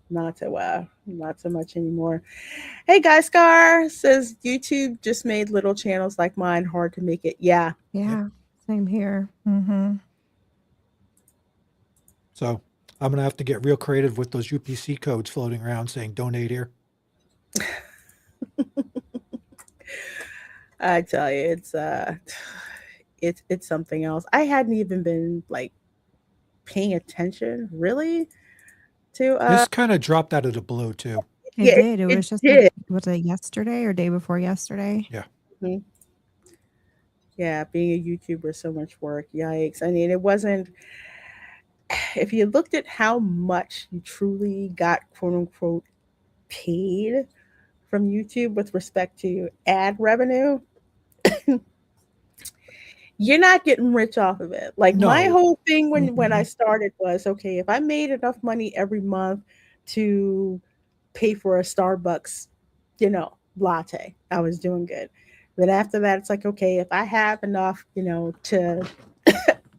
not so much anymore. Hey, Guy Scar says YouTube just made little channels like mine hard to make it. Yeah. Yep. Yeah, same here. Mm-hmm. So I'm gonna have to get real creative with those UPC codes floating around saying donate here. I tell you, it's something else. I hadn't even been like paying attention really to This kind of dropped out of the blue too. It yeah, did. It it was just like, did. was it yesterday or day before yesterday? Yeah. Mhm. Yeah, being a YouTuber is so much work. Yikes. I mean, it wasn't, if you looked at how much you truly got quote unquote paid from YouTube with respect to ad revenue, you're not getting rich off of it. Like, my No. whole thing when I Mhm. started was, okay, if I made enough money every month to pay for a Starbucks, latte, I was doing good. But after that, it's like, okay, if I have enough, to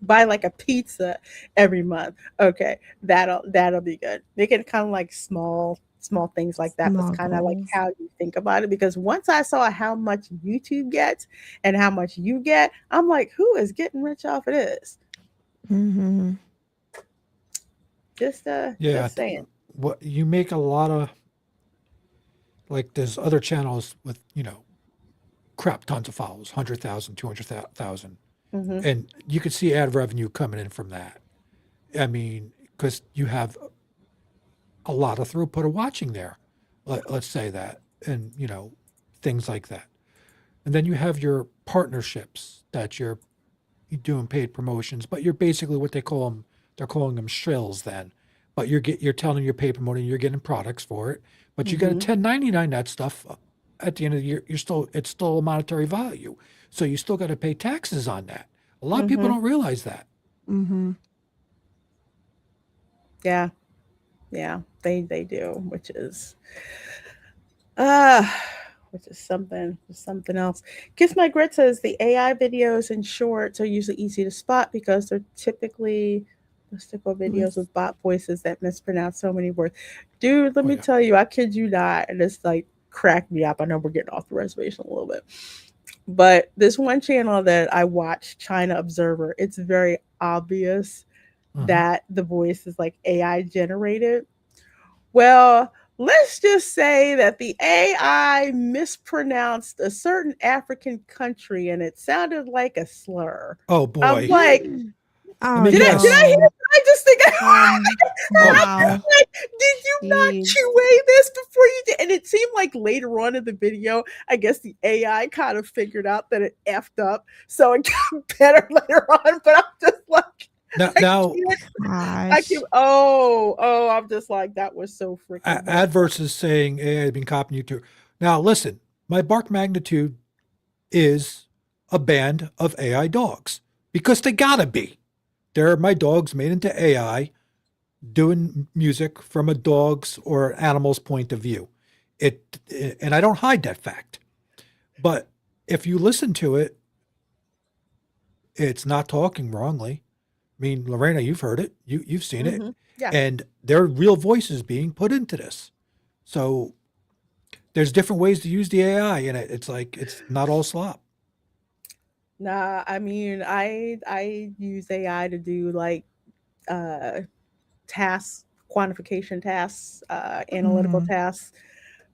buy like a pizza every month, okay, that'll be good. Make it kind of like small things like that. That's Small kind of like goals. how you think about it. Because once I saw how much YouTube gets and how much you get, I'm like, who is getting rich off of this? Mhm. Yeah. Just saying. What you make a lot of, like, there's other channels with crap tons of followers, 100,000, 200,000, Hmm. and you could see ad revenue coming in from that. I mean, because you have a lot of throughput of watching there. Let's say that, and things like that. And then you have your partnerships that you're doing paid promotions, but you're basically what they call them. They're calling them shrills then. But you're telling your paid promoting you're getting products for it, but you got to Hmm. 1099 that stuff at the end of the year, it's still a monetary value. So you still got to pay taxes on that. A lot of people Mm-hmm. don't realize that. Mm-hmm. Yeah. Yeah. They do, uh which is something else. Kiss My Grit says the AI videos and shorts are usually easy to spot because they're typically mystical videos with bot voices that mispronounce so many words. Dude, let Oh me yeah. tell you, I kid you not, and it's like cracked me up. I know we're getting off the reservation a little bit. But this one channel that I watch, China Observer, it's very obvious Mhm. that the voice is like AI generated. Well, let's just say that the AI mispronounced a certain African country and it sounded like a slur. Oh I'm boy. like, Let Oh me did I guess. hear? no. I just think Oh I'm yeah. Wow. like, did you not Jeez. QA this before you did? And it seemed like later on in the video, I guess the AI kind of figured out that it effed up, so it got better later on. But I'm just like, Now, I now can't, I can't. Gosh. Oh, I'm just like, that was so freaking hilarious. Adverse is saying AI has been copying you too. Now listen, my bark magnitude is a band of AI dogs because they gotta be. They're my dogs made into AI doing music from a dog's or animal's point of view. It and I don't hide that fact. But if you listen to it, it's not talking wrongly. I mean, Lorena, you've heard it. You've seen it. Mm-hmm. Yeah. And there are real voices being put into this. So there's different ways to use the AI in it. It's like it's not all slop. Nah, I mean, I use AI to do like uh tasks, quantification tasks, analytical Mm. tasks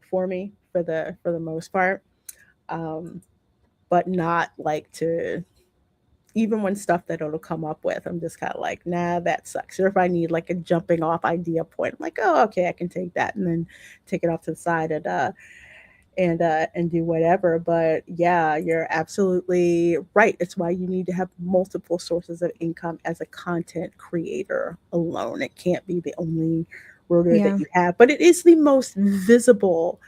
for me for the most part. Um, but not like to even when stuff that it'll come up with, I'm just kind of like, nah, that sucks. Or if I need like a jumping off idea point, I'm like, oh, okay, I can take that and then take it off to the side and do whatever. But yeah, you're absolutely right. It's why you need to have multiple sources of income as a content creator alone. It can't be the only rotor that Yeah. you have, but it is the most visible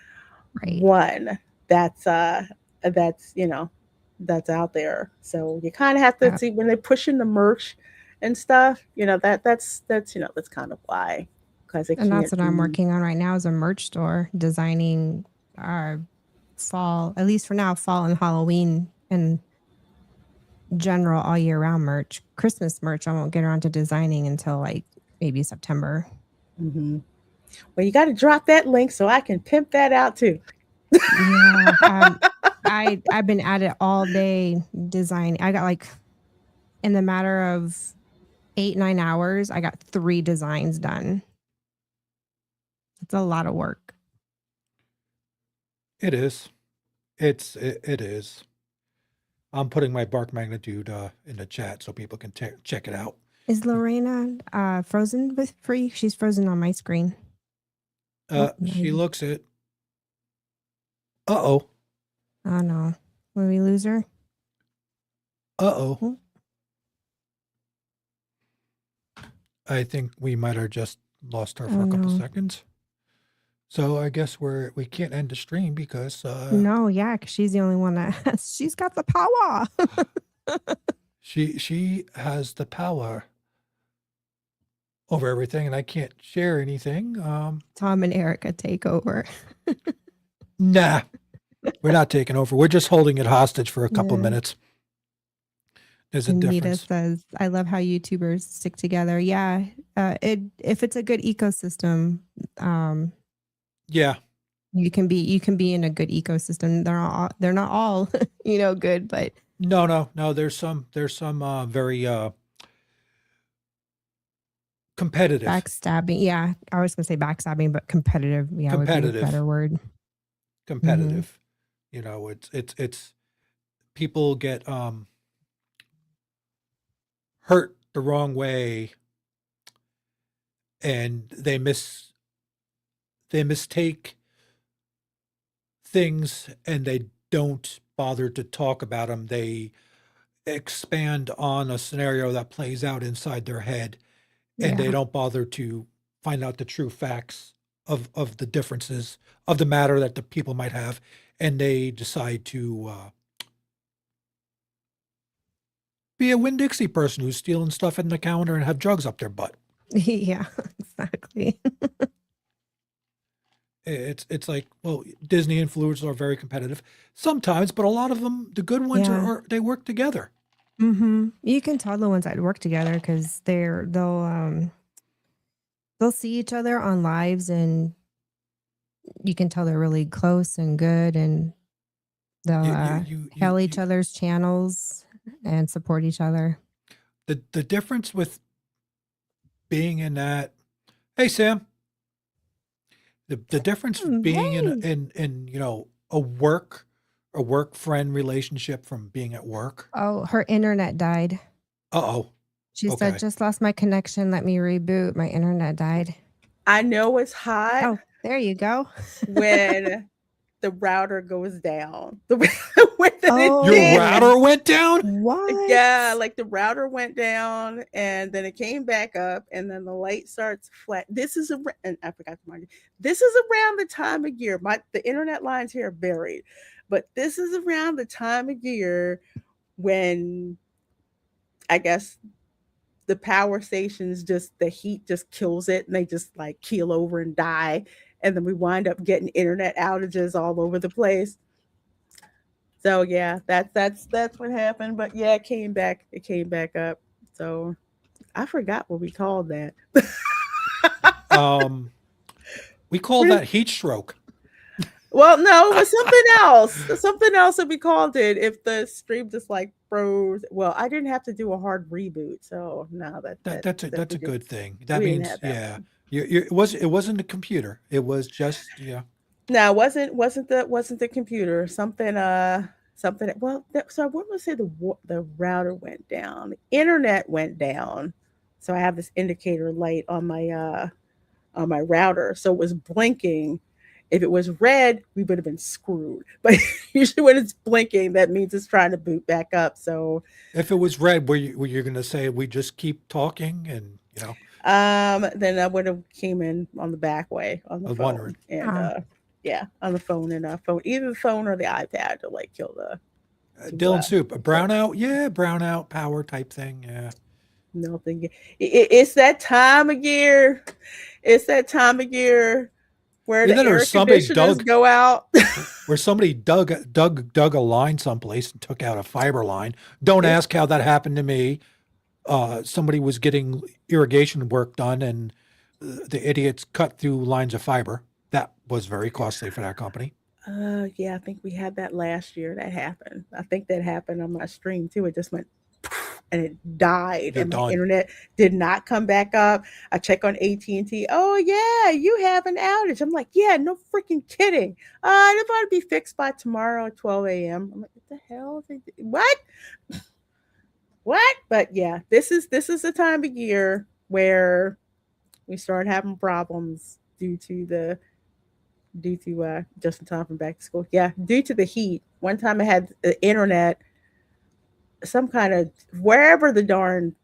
Right. one that's that's that's out there. So you kind of have to Yeah. see when they're pushing the merch and stuff. That's kind of why, because it And that's can't what I'm be. working on right now is a merch store designing our fall, at least for now, fall and Halloween and general all year round merch. Christmas merch, I won't get around to designing until like maybe September. Mhm. Well, you got to drop that link so I can pimp that out too. Yeah. I've been at it all day designing. I got like in the matter of 8-9 hours, I got 3 designs done. It's a lot of work. It is. It is. I'm putting my bark magnitude in the chat so people can check it out. Is Lorena frozen for you? She's frozen on my screen. Oh, She nice. looks it. Uh-oh. Oh no. Will we lose her? Uh-oh. Hmm. I think we might have just lost her for Oh a couple no. seconds. So I guess we can't end the stream because No, yeah, because she's the only one that she's got the power. she has the power over everything and I can't share anything. Tom and Erica take over. Nah, we're not taking over. We're just holding it hostage for a couple Yeah. minutes. There's a Anita difference. says, "I love how YouTubers stick together." Yeah, if it's a good ecosystem, Yeah. you can be in a good ecosystem. They're not all good, but No. There's some very competitive. backstabbing. Yeah, I was gonna say backstabbing, but competitive. Yeah, would be a Competitive. better word. Competitive. It's people get hurt the wrong way and they mistake things and they don't bother to talk about them. They expand on a scenario that plays out inside their head and they Yeah, don't bother to find out the true facts of the differences of the matter that the people might have. and they decide to be a Winn-Dixie person who's stealing stuff in the counter and have drugs up their butt. Yeah, exactly. It's like, well, Disney influencers are very competitive sometimes, but a lot of them, the good ones, Yeah. are they work together. You can tell the ones that work together because they'll see each other on lives, and you can tell they're really close and good, and they'll hail each other's channels and support each other. The difference with being in that, hey Sam, the difference with being in a work friend relationship from being at work. Oh, her internet died. Uh-oh. She said, just lost my connection. Let me reboot. My internet died. I know it's hot. Oh, there you go. When the router goes down. Your router went down? What? Yeah, like the router went down and then it came back up and then the light starts flat. This is and I forgot to remind you. This is around the time of year. The internet lines here are buried, but this is around the time of year when I guess the power stations the heat just kills it and they just like keel over and die. And then we wind up getting internet outages all over the place. So yeah, that's what happened. But yeah, it came back up. So I forgot what we called that. We called that heat stroke. Well, no, it was something else. Something else that we called it if the stream just like froze. Well, I didn't have to do a hard reboot, so no, that's a good thing. That means it wasn't the computer. It was just No, it wasn't the computer. Something. Well, so I wouldn't say the router went down. The internet went down. So I have this indicator light on my router, so it was blinking. If it was red, we would have been screwed. But usually when it's blinking, that means it's trying to boot back up. So if it was red, were you going to say we just keep talking and then I would have came in on the back way on the phone wondering. and yeah, on the phone and phone, either the phone or the iPad to like kill the Dylan Soup, a brownout, brownout power type thing, yeah. Nothing. It's that time of year. It's that time of year where the air conditioners go out. Where somebody dug a line someplace and took out a fiber line. Don't ask how that happened to me. Somebody was getting irrigation work done, and the idiots cut through lines of fiber. That was very costly for that company. Yeah, I think we had that last year. That happened. I think that happened on my stream too. It just went and it died, and my internet did not come back up. I check on AT&T. Oh yeah, you have an outage. I'm like, yeah, no freaking kidding. It'll probably be fixed by tomorrow at 12 a.m. I'm like, what the hell? What? What? But yeah, this is the time of year where we start having problems due to just in time from back to school. Yeah, due to the heat. One time I had the internet, some kind of wherever the darn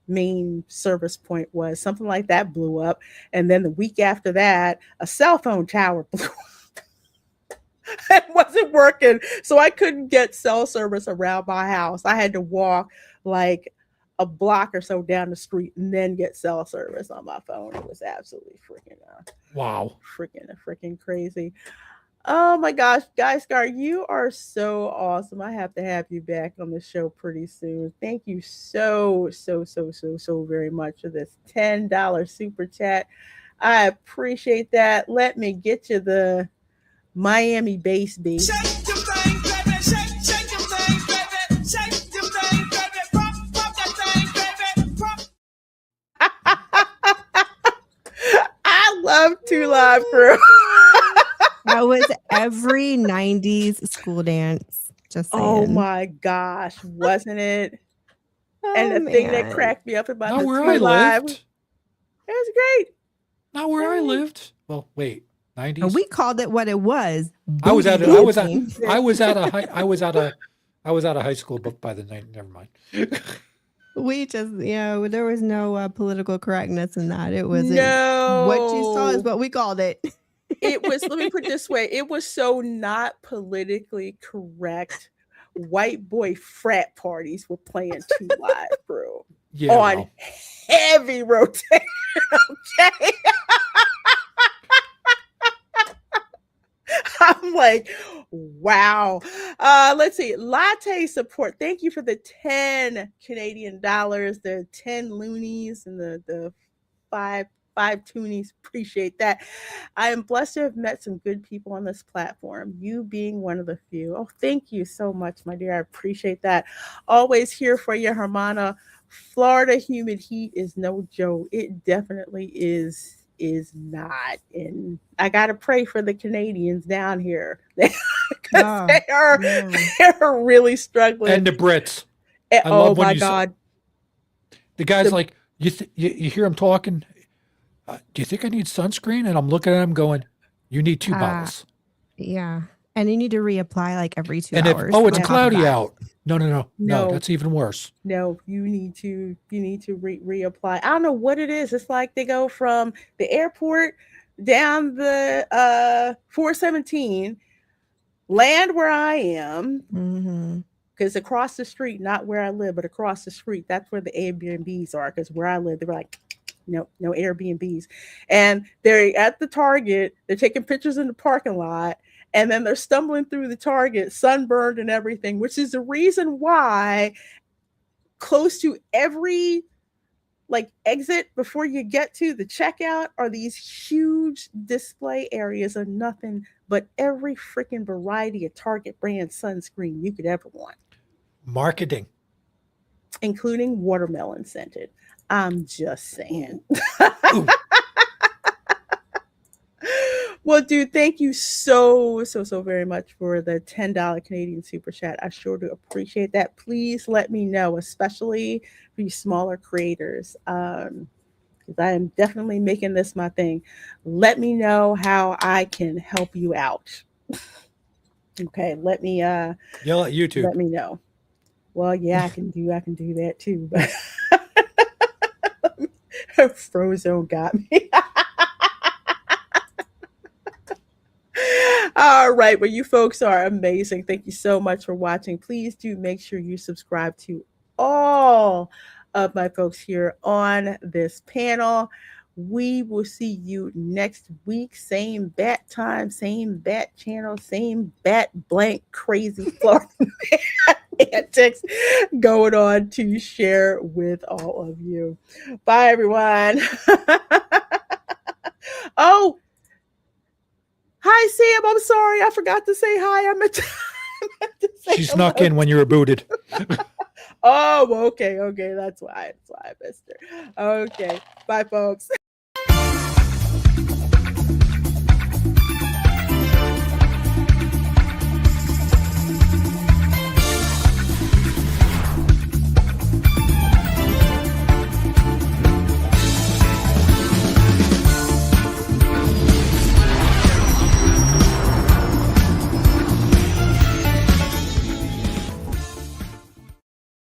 main service point was, something like that blew up. And then the week after that, a cell phone tower blew up. It wasn't working. So I couldn't get cell service around my house. I had to walk like a block or so down the street and then get cell service on my phone. It was absolutely freaking crazy. Oh my gosh, guys, Scar, you are so awesome. I have to have you back on the show pretty soon. Thank you so very much for this $10 super chat. I appreciate that. Let me get you the Miami bass beat. Shake your thing, baby. Shake your thing, baby. Shake your thing, baby. Pop that thing, baby. Pop. I love 2 Live Crew. That was every 90s school dance. Just saying. Oh my gosh, wasn't it? And the thing that cracked me up about Not the where 2 I Live, lived. it was great. Not where I lived. Well, wait, 90s. We called it what it was. I was out of high school, but by the night, never mind. We just, there was no political correctness in that. It was what you saw is what we called it. It was, let me put it this way, it was so not politically correct. White boy frat parties were playing 2 Live, bro. Yeah, On well, heavy rotation. Okay. I'm like, wow. Let's see. Latte support. Thank you for the 10 Canadian dollars, the 10 loonies, and the five toonies. Appreciate that. I am blessed to have met some good people on this platform, you being one of the few. Oh, thank you so much, my dear. I appreciate that. Always here for you, Hermana. Florida humid heat is no joke. It definitely is not. And I gotta pray for the Canadians down here. Because Oh, man. they're really struggling. and the Brits. And- I oh love when my you God. the guy's The- like, you hear him talking. Do you think I need sunscreen? And I'm looking at him going, you need 2 bottles. Yeah. And you need to reapply like every 2 And if hours. it's on top of cloudy that. out, no, No. that's even worse. No, you need to reapply. I don't know what it is. It's like they go from the airport down the 417, land where I am, Mhm. because across the street, not where I live, but across the street, that's where the Airbnbs are. Because where I live, they're like, no Airbnbs. And they're at the Target, they're taking pictures in the parking lot, and then they're stumbling through the Target, sunburned and everything, which is the reason why close to every like exit before you get to the checkout are these huge display areas of nothing but every freaking variety of Target brand sunscreen you could ever want, Marketing. including watermelon scented. I'm just saying. Ooh. Well, dude, thank you so very much for the $10 Canadian super chat. I sure do appreciate that. Please let me know, especially for you smaller creators, because I am definitely making this my thing. Let me know how I can help you out. Okay, let me Yell at YouTube. let me know. Well, yeah, I can do that too. But Frozone got me. All right. Well, you folks are amazing. Thank you so much for watching. Please do make sure you subscribe to all of my folks here on this panel. We will see you next week. Same bat time, same bat channel, same bat blank crazy Florida antics going on to share with all of you. Bye, everyone. Oh, hi, Sam. I'm sorry. I forgot to say hi. I meant to say She snuck hello. in when you were booted. Oh, okay. That's why I missed her. Okay. Bye, folks.